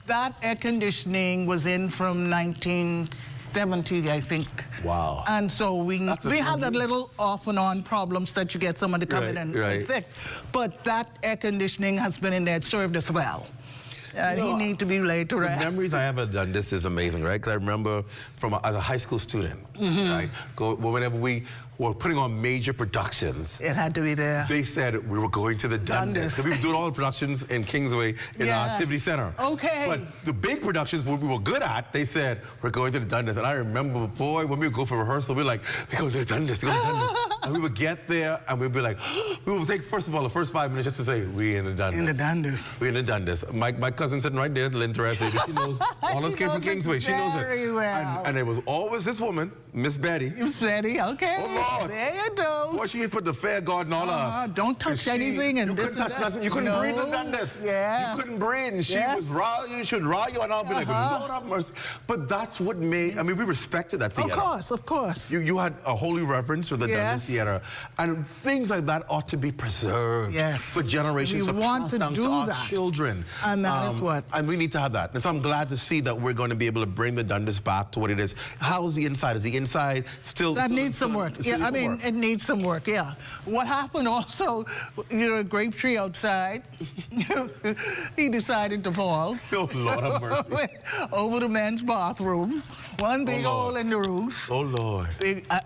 that air conditioning was in from 1970, I think. Wow. And so we had that little off and on problems that you get someone to come in and fix. But that air conditioning has been in there. It served us well. And he needs to be laid to rest. The memories I have of Dundas is amazing, right? Because I remember as a high school student, right? Whenever we were putting on major productions. It had to be there. They said we were going to the Dundas. We were doing all the productions in Kingsway in our activity center. Okay. But the big productions, what we were good at, they said, we're going to the Dundas. And I remember, boy, when we would go for rehearsal, we're like, we go to the Dundas, we go to the Dundas. And we would get there and we'd be like, we would take, first of all, the first 5 minutes just to say, we in the Dundas. In the Dundas. We in the Dundas. My cousin sitting right there, Lynn Teresa, she knows, all us came from Kingsway. She knows it. Very well. And there was always this woman, Miss Betty. Miss Betty, okay. Oh, Lord. There you go. Boy, she had put the fair guard on all us. Don't touch anything and you this couldn't touch nothing. You couldn't breathe in Dundas. Yes. You couldn't breathe. And she was raw. You should raw you, and I'll be like, Lord have mercy. But that's what made, I mean, we respected that theater. Of course. You had a holy reverence for the Dundas Theater. And things like that ought to be preserved for generations to pass down to our children. And that is what. And we need to have that. And so I'm glad to see that we're going to be able to bring the Dundas back to what it is. How's the inside? Is the inside still... That needs some work. Yeah, I mean, it needs some work, yeah. What happened also, a grape tree outside, he decided to fall. Oh, Lord have mercy. Over the men's bathroom. One big hole in the roof. Oh, Lord.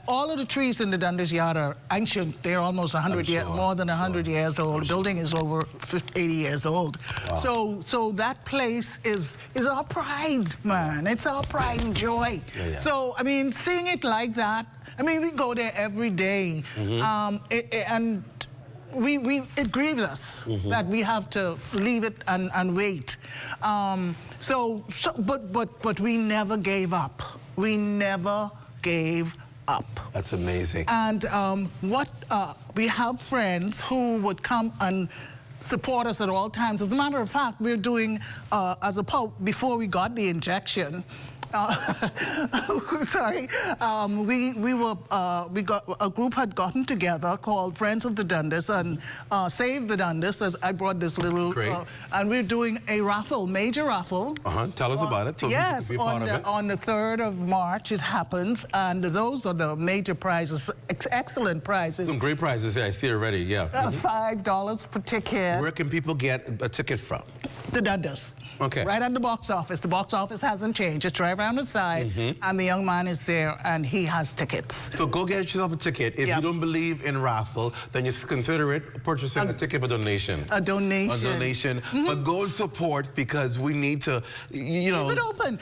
All of the trees in the Dundas yard are ancient. They're almost 100 years, more than 100 years old. The building is over 80 years old. Wow. So that place is our pride, man. It's our pride and joy. So, I mean, seeing it like that, I mean, we go there every day, and it grieves us that we have to leave it and wait. But we never gave up. We never gave up. That's amazing. And we have friends who would come and support us at all times. As a matter of fact, we're doing, before we got the injection, sorry, a group had gotten together called Friends of the Dundas and Save the Dundas. As I brought this little, and we're doing a raffle, major raffle. Tell us about it. So yes, we can be a part of it. On the 3rd of March it happens, and those are the major prizes, excellent prizes. Some great prizes. I see already. Yeah. $5 per ticket. Where can people get a ticket from? The Dundas. Okay. Right at the box office. The box office hasn't changed. It's right around the side, and the young man is there, and he has tickets. So go get yourself a ticket. If you don't believe in raffle, then you consider it purchasing a ticket for donation. A donation. A donation. But go and support, because we need to, you know. Keep it open.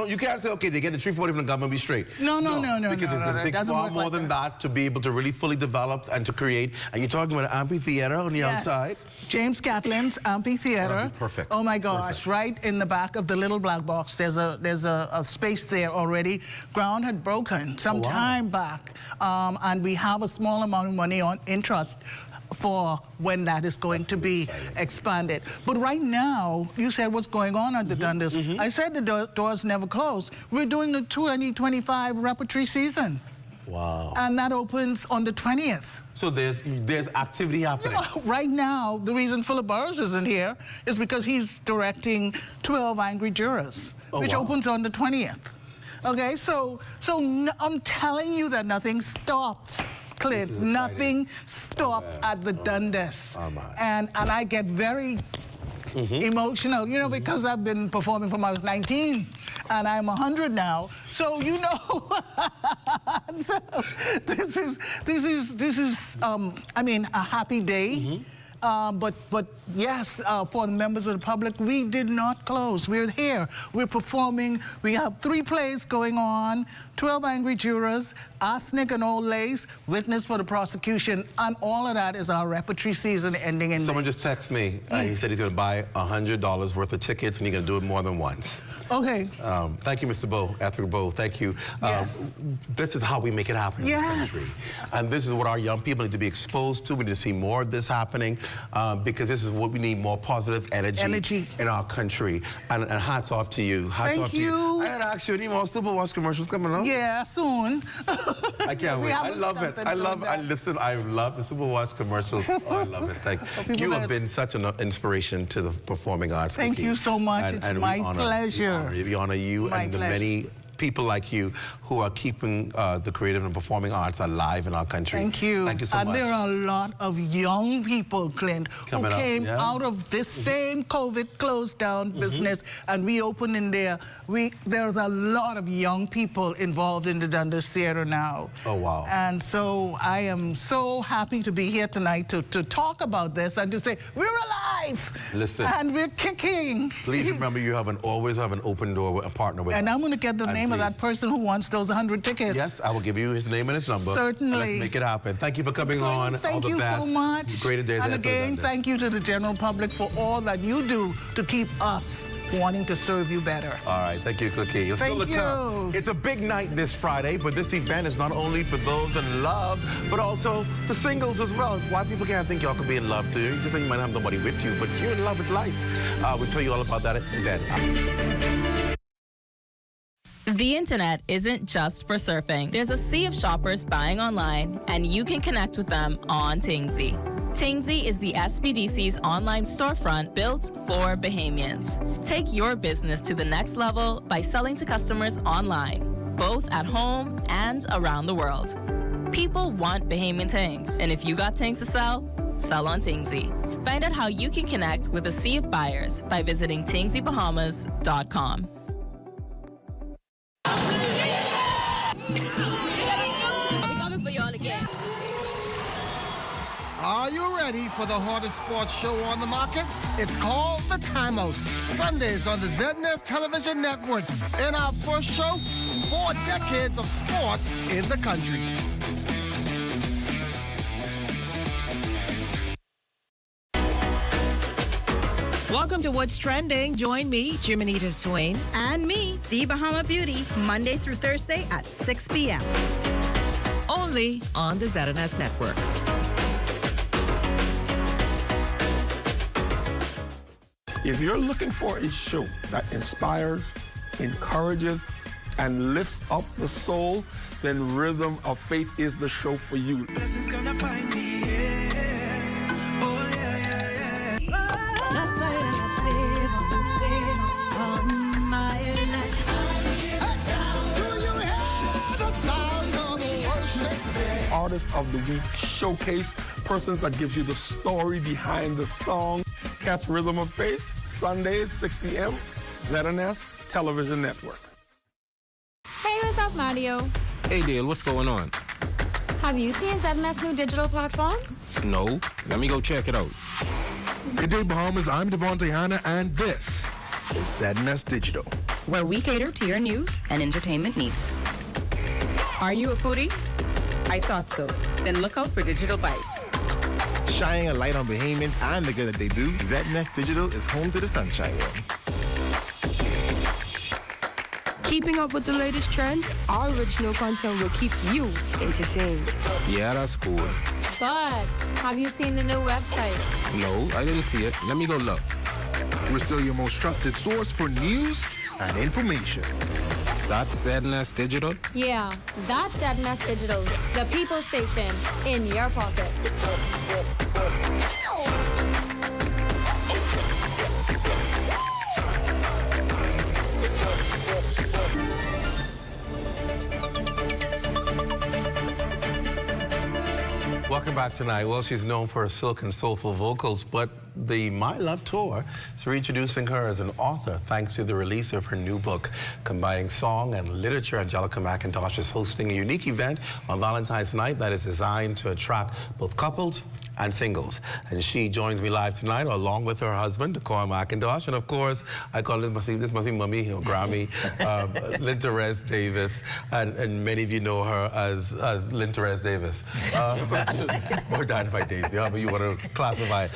You can't say, okay, they get the $340 from the government, be straight. No. Because it's going to take far more than that to be able to really fully develop and to create. And you're talking about an amphitheater on the outside. James Catlin's amphitheater. That'd be perfect. Oh my gosh! Perfect. Right in the back of the little black box, there's a space there already. Ground had broken some time back, and we have a small amount of money in trust for when that is going to be expanded. But right now, you said what's going on at the Dundas. I said the doors never close. We're doing the 2025 repertory season. Wow. And that opens on the 20th. So there's activity happening. Right now, the reason Philip Burrows isn't here is because he's directing 12 Angry Jurors, which opens on the 20th. Okay, so I'm telling you that nothing stopped, Clint. Nothing stopped at the Dundas. And I get very emotional, you know, because I've been performing from I was 19. And I'm 100 now, so you know. So this is I mean, a happy day. But yes, for the members of the public, we did not close. We're here. We're performing. We have 3 plays going on, 12 Angry Jurors, Arsenic and Old Lace, Witness for the Prosecution, and all of that is our repertory season ending in Someone just texted me, and he said he's going to buy $100 worth of tickets, and he's going to do it more than once. Okay. Thank you, Mr. Bowe, Ethel Bowe. Thank you. This is how we make it happen in this country. And this is what our young people need to be exposed to. We need to see more of this happening because this is what we need, more positive energy in our country. And hats off to you. Hats off to you. I had to ask you, any more Superwash commercials coming up? Yeah, soon. I can't wait. I love it. I love the Superwash commercials. Oh, I love it. Thank you. You have been such an inspiration to the performing arts. Thank you so much. It's my pleasure. We honor you and the many people like you who are keeping the creative and performing arts alive in our country. Thank you. Thank you so much. And there are a lot of young people, Clint, who came out of this same COVID closed down business and reopening there. There's a lot of young people involved in the Dundas Theater now. Oh, wow. And so I am so happy to be here tonight to talk about this and to say, we're alive! Listen. And we're kicking. Please remember you always have an open door with a partner with And us. I'm going to get the name of that person who wants those 100 tickets. Yes, I will give you his name and his number. Certainly. Let's make it happen. Thank you for coming on. Thank all the you best. so much. Great days and ahead for the again, Dundas. thank you to the general public for all that you do to keep us wanting to serve you better. All right, thank you, Cookie. Thank you. It's a big night this Friday, but this event is not only for those in love, but also the singles as well. Why people can't think y'all can be in love too? You just say you might have nobody with you, but you're in love with life. We'll tell you all about that then. The internet isn't just for surfing. There's a sea of shoppers buying online, and you can connect with them on Tingsy. Tingsy is the SBDC's online storefront built for Bahamians. Take your business to the next level by selling to customers online, both at home and around the world. People want Bahamian things, and if you got things to sell, sell on Tingsy. Find out how you can connect with a sea of buyers by visiting TingsyBahamas.com. Are you ready for the hottest sports show on the market? It's called The Timeout, Sundays on the ZNet Television Network. In our first show, 4 decades of sports in the country. Welcome to What's Trending. Join me, Jiminita Swain. And me, The Bahama Beauty, Monday through Thursday at 6 p.m. Only on the ZNS Network. If you're looking for a show that inspires, encourages, and lifts up the soul, then Rhythm of Faith is the show for you. Blessings gonna find me, yeah. Oh, yeah, yeah, yeah. That's why I favor on my life. Do you hear the sound of worship? Artist of the Week showcase, persons that gives you the story behind the song. Catch Rhythm of Faith, Sundays, 6 p.m., ZNS Television Network. Hey, what's up, Mario? Hey, Dale, what's going on? Have you seen ZNS new digital platforms? No. Let me go check it out. Good day, Bahamas. I'm Devontae Hanna, and this is ZNS Digital, where we cater to your news and entertainment needs. Are you a foodie? I thought so. Then look out for Digital Bites. Shining a light on Bahamians and the good that they do, ZNS Digital is home to the Sunshine Room. Keeping up with the latest trends, our original content will keep you entertained. Yeah, that's cool. But have you seen the new website? No, I didn't see it. Let me go look. We're still your most trusted source for news and information. That's ZNS Digital? Yeah, that's ZNS Digital, the people station in your pocket. Welcome back tonight. Well, she's known for her silk and soulful vocals, but the My Love Tour is reintroducing her as an author thanks to the release of her new book. Combining song and literature, Angelica McIntosh is hosting a unique event on Valentine's night that is designed to attract both couples and singles. And she joins me live tonight along with her husband, Dakota McIntosh, and of course, I call this must be Mummy or Grammy, Lynn Therese Davis, and many of you know her as Lynn Therese Davis. Or Dynamite Daisy, however you want to classify it.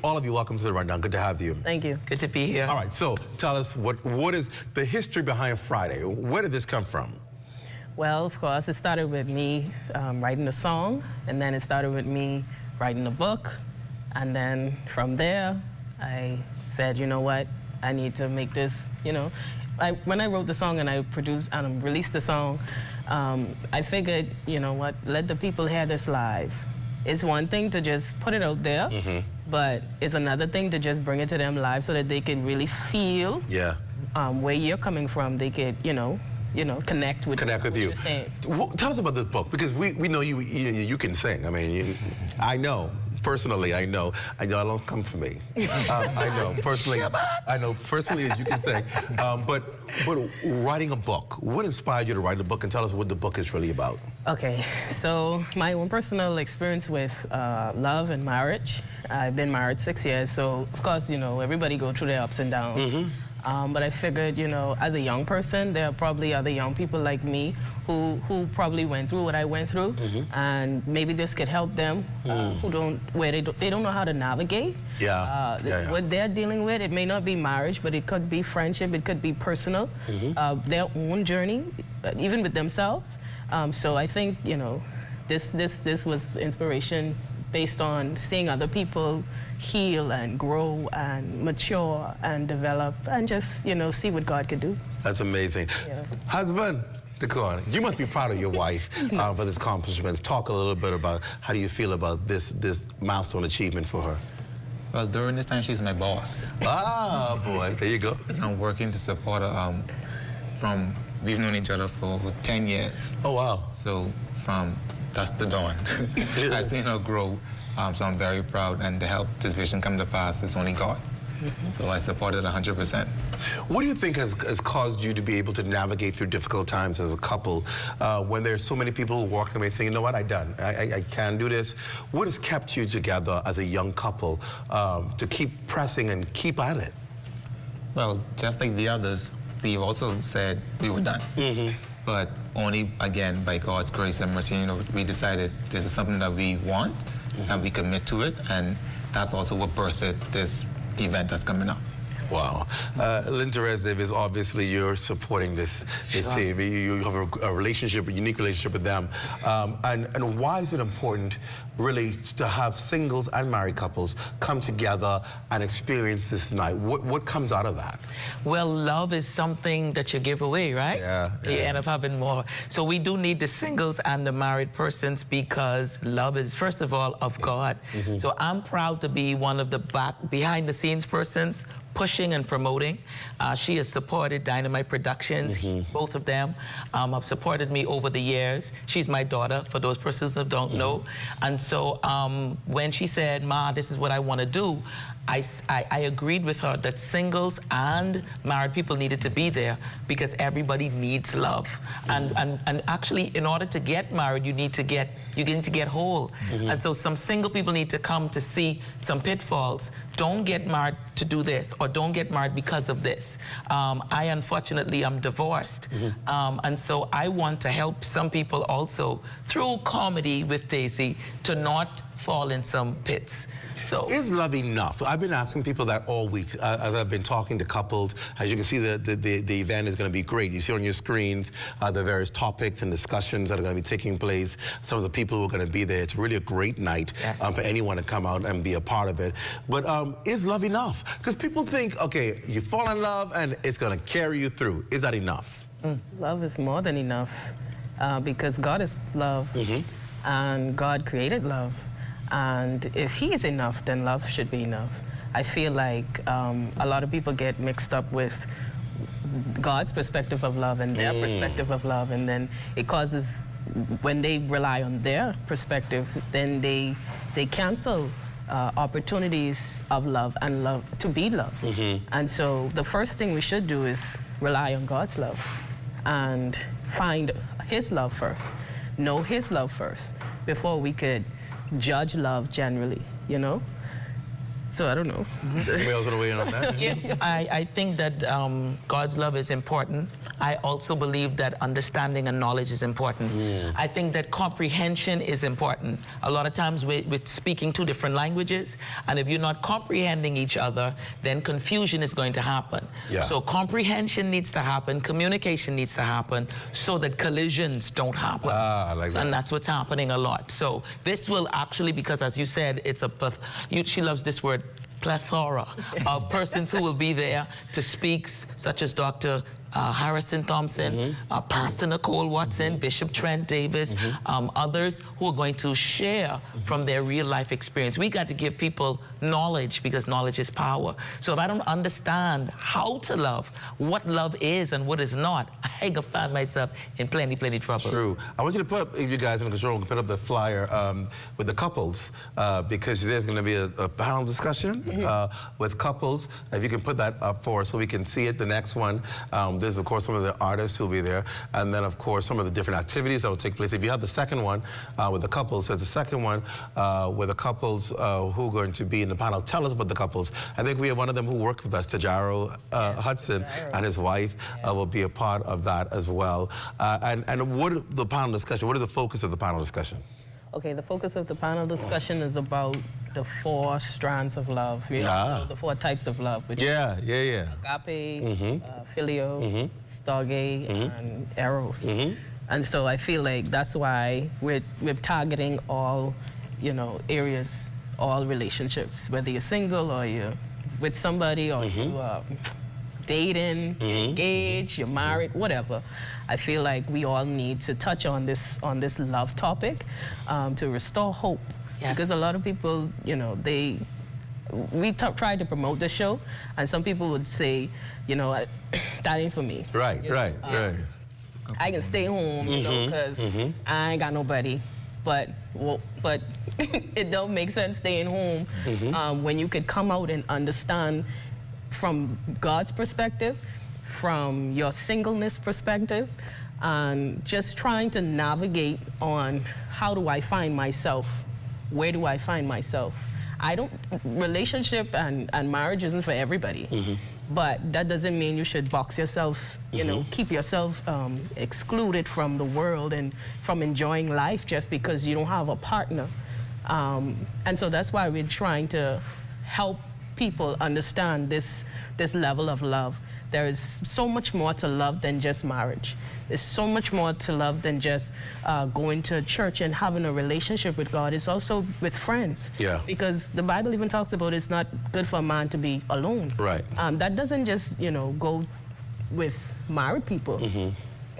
All of you, welcome to the Rundown. Good to have you. Thank you. Good to be here. All right, so tell us what is the history behind Friday? Where did this come from? Well, of course, it started with me writing a song, and then it started with me writing a book, and then from there, I said, you know what, I need to make this, you know. When I wrote the song and I produced and released the song, I figured, you know what, let the people hear this live. It's one thing to just put it out there, but it's another thing to just bring it to them live so that they can really feel where you're coming from. They could, you know, you know, connect with you. You're saying. Tell us about this book, because we know you can sing. I mean, I know. Personally, I know don't come for me. I know personally that you can sing. But writing a book, what inspired you to write a book, and tell us what the book is really about? Okay, so my own personal experience with love and marriage. I've been married 6 years, so of course, you know, everybody go through their ups and downs. But I figured, you know, as a young person, there are probably other young people like me who probably went through what I went through, and maybe this could help them who they don't know how to navigate. What they're dealing with. It may not be marriage, but it could be friendship. It could be personal, their own journey, even with themselves. So I think, you know, this was inspiration based on seeing other people heal and grow and mature and develop and just, you know, see what God could do. That's amazing. Husband, Daquan, you must be proud of your wife for this accomplishment. Talk a little bit about how do you feel about this milestone achievement for her? Well, during this time, she's my boss. Ah, boy, there you go. Because I'm working to support her we've known each other for over 10 years. Oh, wow. So from dusk to dawn, I've seen her grow. So I'm very proud, and to help this vision come to pass, it's only God. So I support it 100%. What do you think has caused you to be able to navigate through difficult times as a couple when there's so many people who walk away saying, you know what, I can't do this? What has kept you together as a young couple to keep pressing and keep at it? Well, just like the others, we've also said we were done. But only, again, by God's grace and mercy, you know, we decided this is something that we want, and we commit to it, and that's also what birthed this event that's coming up. Wow. Lynn Therese Davis, obviously you're supporting this team. You have a relationship, a unique relationship with them. And why is it important, really, to have singles and married couples come together and experience this night? What comes out of that? Well, love is something that you give away, right? You end up having more. So we do need the singles and the married persons, because love is, first of all, of God. So I'm proud to be one of the behind-the-scenes persons pushing and promoting. She has supported Dynamite Productions, both of them have supported me over the years. She's my daughter, for those persons who don't know. And so when she said, Ma, this is what I want to do, I agreed with her that singles and married people needed to be there, because everybody needs love. And actually, in order to get married, you need to get whole. And so some single people need to come to see some pitfalls. Don't get married to do this, or don't get married because of this. I, unfortunately, am divorced. And so I want to help some people also, through comedy with Daisy, to not fall in some pits. So, is love enough? I've been asking people that all week as I've been talking to couples. As you can see, the event is going to be great. You see on your screens the various topics and discussions that are going to be taking place. Some of the people who are going to be there. It's really a great night for anyone to come out and be a part of it. But is love enough? Because people think, okay, you fall in love and it's going to carry you through. Is that enough? Love is more than enough, because God is love, and God created love. And if He's enough, then love should be enough. I feel like a lot of people get mixed up with God's perspective of love and their perspective of love, and then it causes, when they rely on their perspective, then they cancel opportunities of love and love to be loved. And so the first thing we should do is rely on God's love and find His love first, know His love first, before we could judge love generally, you know? So I don't know. Anybody else want to weigh in on that? I think that God's love is important. I also believe that understanding and knowledge is important. I think that comprehension is important. A lot of times we're speaking two different languages, and if you're not comprehending each other, then confusion is going to happen. So comprehension needs to happen, communication needs to happen, so that collisions don't happen. I like that. And that's what's happening a lot. So this will actually, because as you said, it's she loves this word, plethora of persons who will be there to speak, such as Dr. Harrison Thompson, Pastor Nicole Watson, Bishop Trent Davis, others who are going to share from their real life experience. We got to give people knowledge because knowledge is power. So if I don't understand how to love, what love is and what is not, I can find myself in plenty trouble. True. I want you to put up, if you guys in control, put up the flyer with the couples because there's going to be a panel discussion with couples. If you can put that up for us so we can see it. The next one, there's of course some of the artists who will be there, and then of course some of the different activities that will take place. If you have the second one with the couples, there's the second one with the couples who are going to be in the panel. Tell us about the couples. I think we have one of them who worked with us, Tajaro Hudson, and his wife will be a part of that as well. And what the panel discussion, what is the focus of the panel discussion? Okay, the focus of the panel discussion is about the 4 strands of love, you know, the 4 types of love. Which is agape, phileo, storge, and eros. And so I feel like that's why we're targeting all, you know, areas, all relationships, whether you're single or you're with somebody or you are dating, engaged, you're married, whatever. I feel like we all need to touch on this love topic to restore hope. Yes. Because a lot of people, you know, we try to promote the show, and some people would say, you know, that ain't for me. Right. I can stay home, you know, because I ain't got nobody. But it don't make sense staying home when you could come out and understand from God's perspective, from your singleness perspective, and just trying to navigate on how do I find myself? Where do I find myself? Relationship and marriage isn't for everybody. But that doesn't mean you should box yourself, you know, keep yourself excluded from the world and from enjoying life just because you don't have a partner. And so that's why we're trying to help people understand this level of love. There is so much more to love than just marriage. There's so much more to love than just going to church and having a relationship with God. It's also with friends. Yeah. Because the Bible even talks about it's not good for a man to be alone. Right. That doesn't just, you know, go with married people,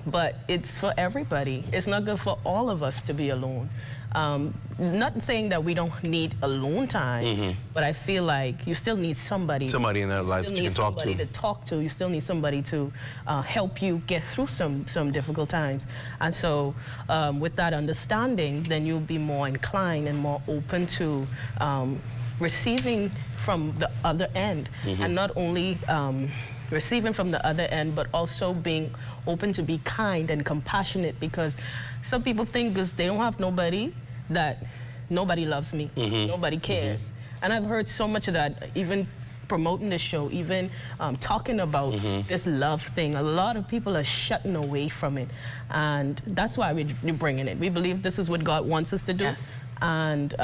but it's for everybody. It's not good for all of us to be alone. Not saying that we don't need alone time, but I feel like you still need somebody. Somebody in their life that you can talk to. You still need somebody to help you get through some difficult times. And so with that understanding, then you'll be more inclined and more open to receiving from the other end. And not only receiving from the other end, but also being open to be kind and compassionate, because some people think because they don't have nobody, that nobody loves me, nobody cares. And I've heard so much of that, even promoting the show, even talking about this love thing. A lot of people are shutting away from it. And that's why we're bringing it. We believe this is what God wants us to do. Yes. And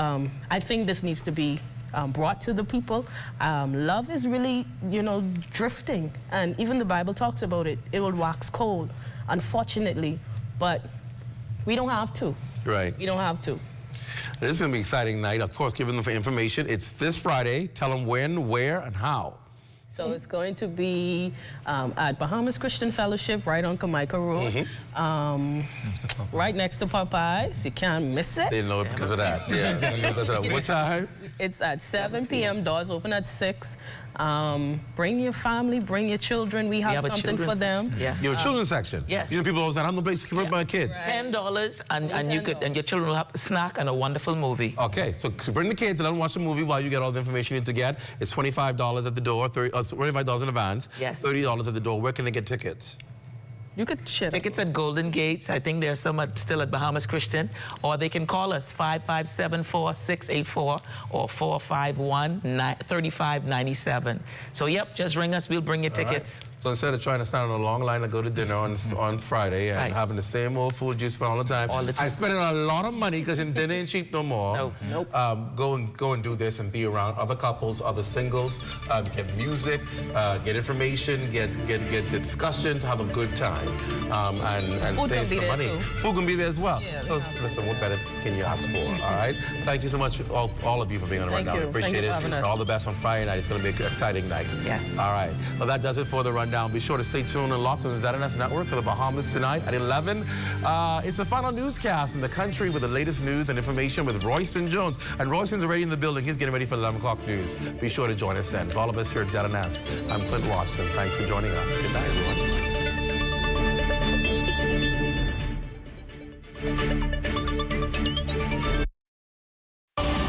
I think this needs to be brought to the people. Love is really, you know, drifting. And even the Bible talks about it. It will wax cold, unfortunately. But we don't have to. Right. We don't have to. This is going to be an exciting night. Of course, giving them information. It's this Friday. Tell them when, where, and how. So it's going to be at Bahamas Christian Fellowship, right on Kamika Road, right next to Popeyes. You can't miss it. They know it because of that. Yeah, because of that. What time? It's at 7 p.m. Doors open at 6. Bring your family, bring your children. We have something for them. Yes. You have a children's section. Yes. You know, people always say, I have no place to keep my kids. $10 and your children will have a snack and a wonderful movie. Okay, so bring the kids and let them watch the movie while you get all the information you need to get. It's $25 at the door, $25 in advance. Yes. $30 at the door. Where can they get tickets? You could share tickets at Golden Gates. I think there's some still at Bahamas Christian. Or they can call us 557-4684 or 451-3597. So, yep, just ring us. We'll bring you tickets. Right. So instead of trying to stand on a long line to go to dinner on Friday and having the same old food you spend all the time, I spending a lot of money because dinner ain't cheap no more. Nope. Go and do this and be around other couples, other singles, get music, get information, get discussions, have a good time, and save some money. Food can be there as well. Yeah, so listen, what better can you ask for? All right. Thank you so much, all of you, for being on right now. I appreciate it. And all the best on Friday night. It's going to be an exciting night. Yes. All right. Well, that does it for the run. rundown. Be sure to stay tuned and locked on the ZNS Network for the Bahamas tonight at 11. It's the final newscast in the country with the latest news and information with Royston Jones. And Royston's already in the building. He's getting ready for the 11 o'clock news. Be sure to join us then. For all of us here at ZNS, I'm Clint Watson. Thanks for joining us. Good night, everyone.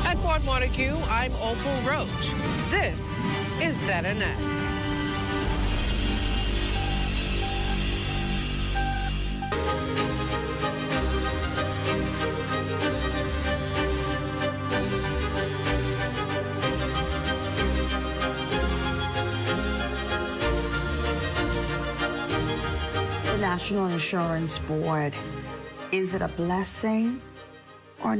At Fort Montague, I'm Opal Roach. This is ZNS. The National Insurance Board, is it a blessing or not?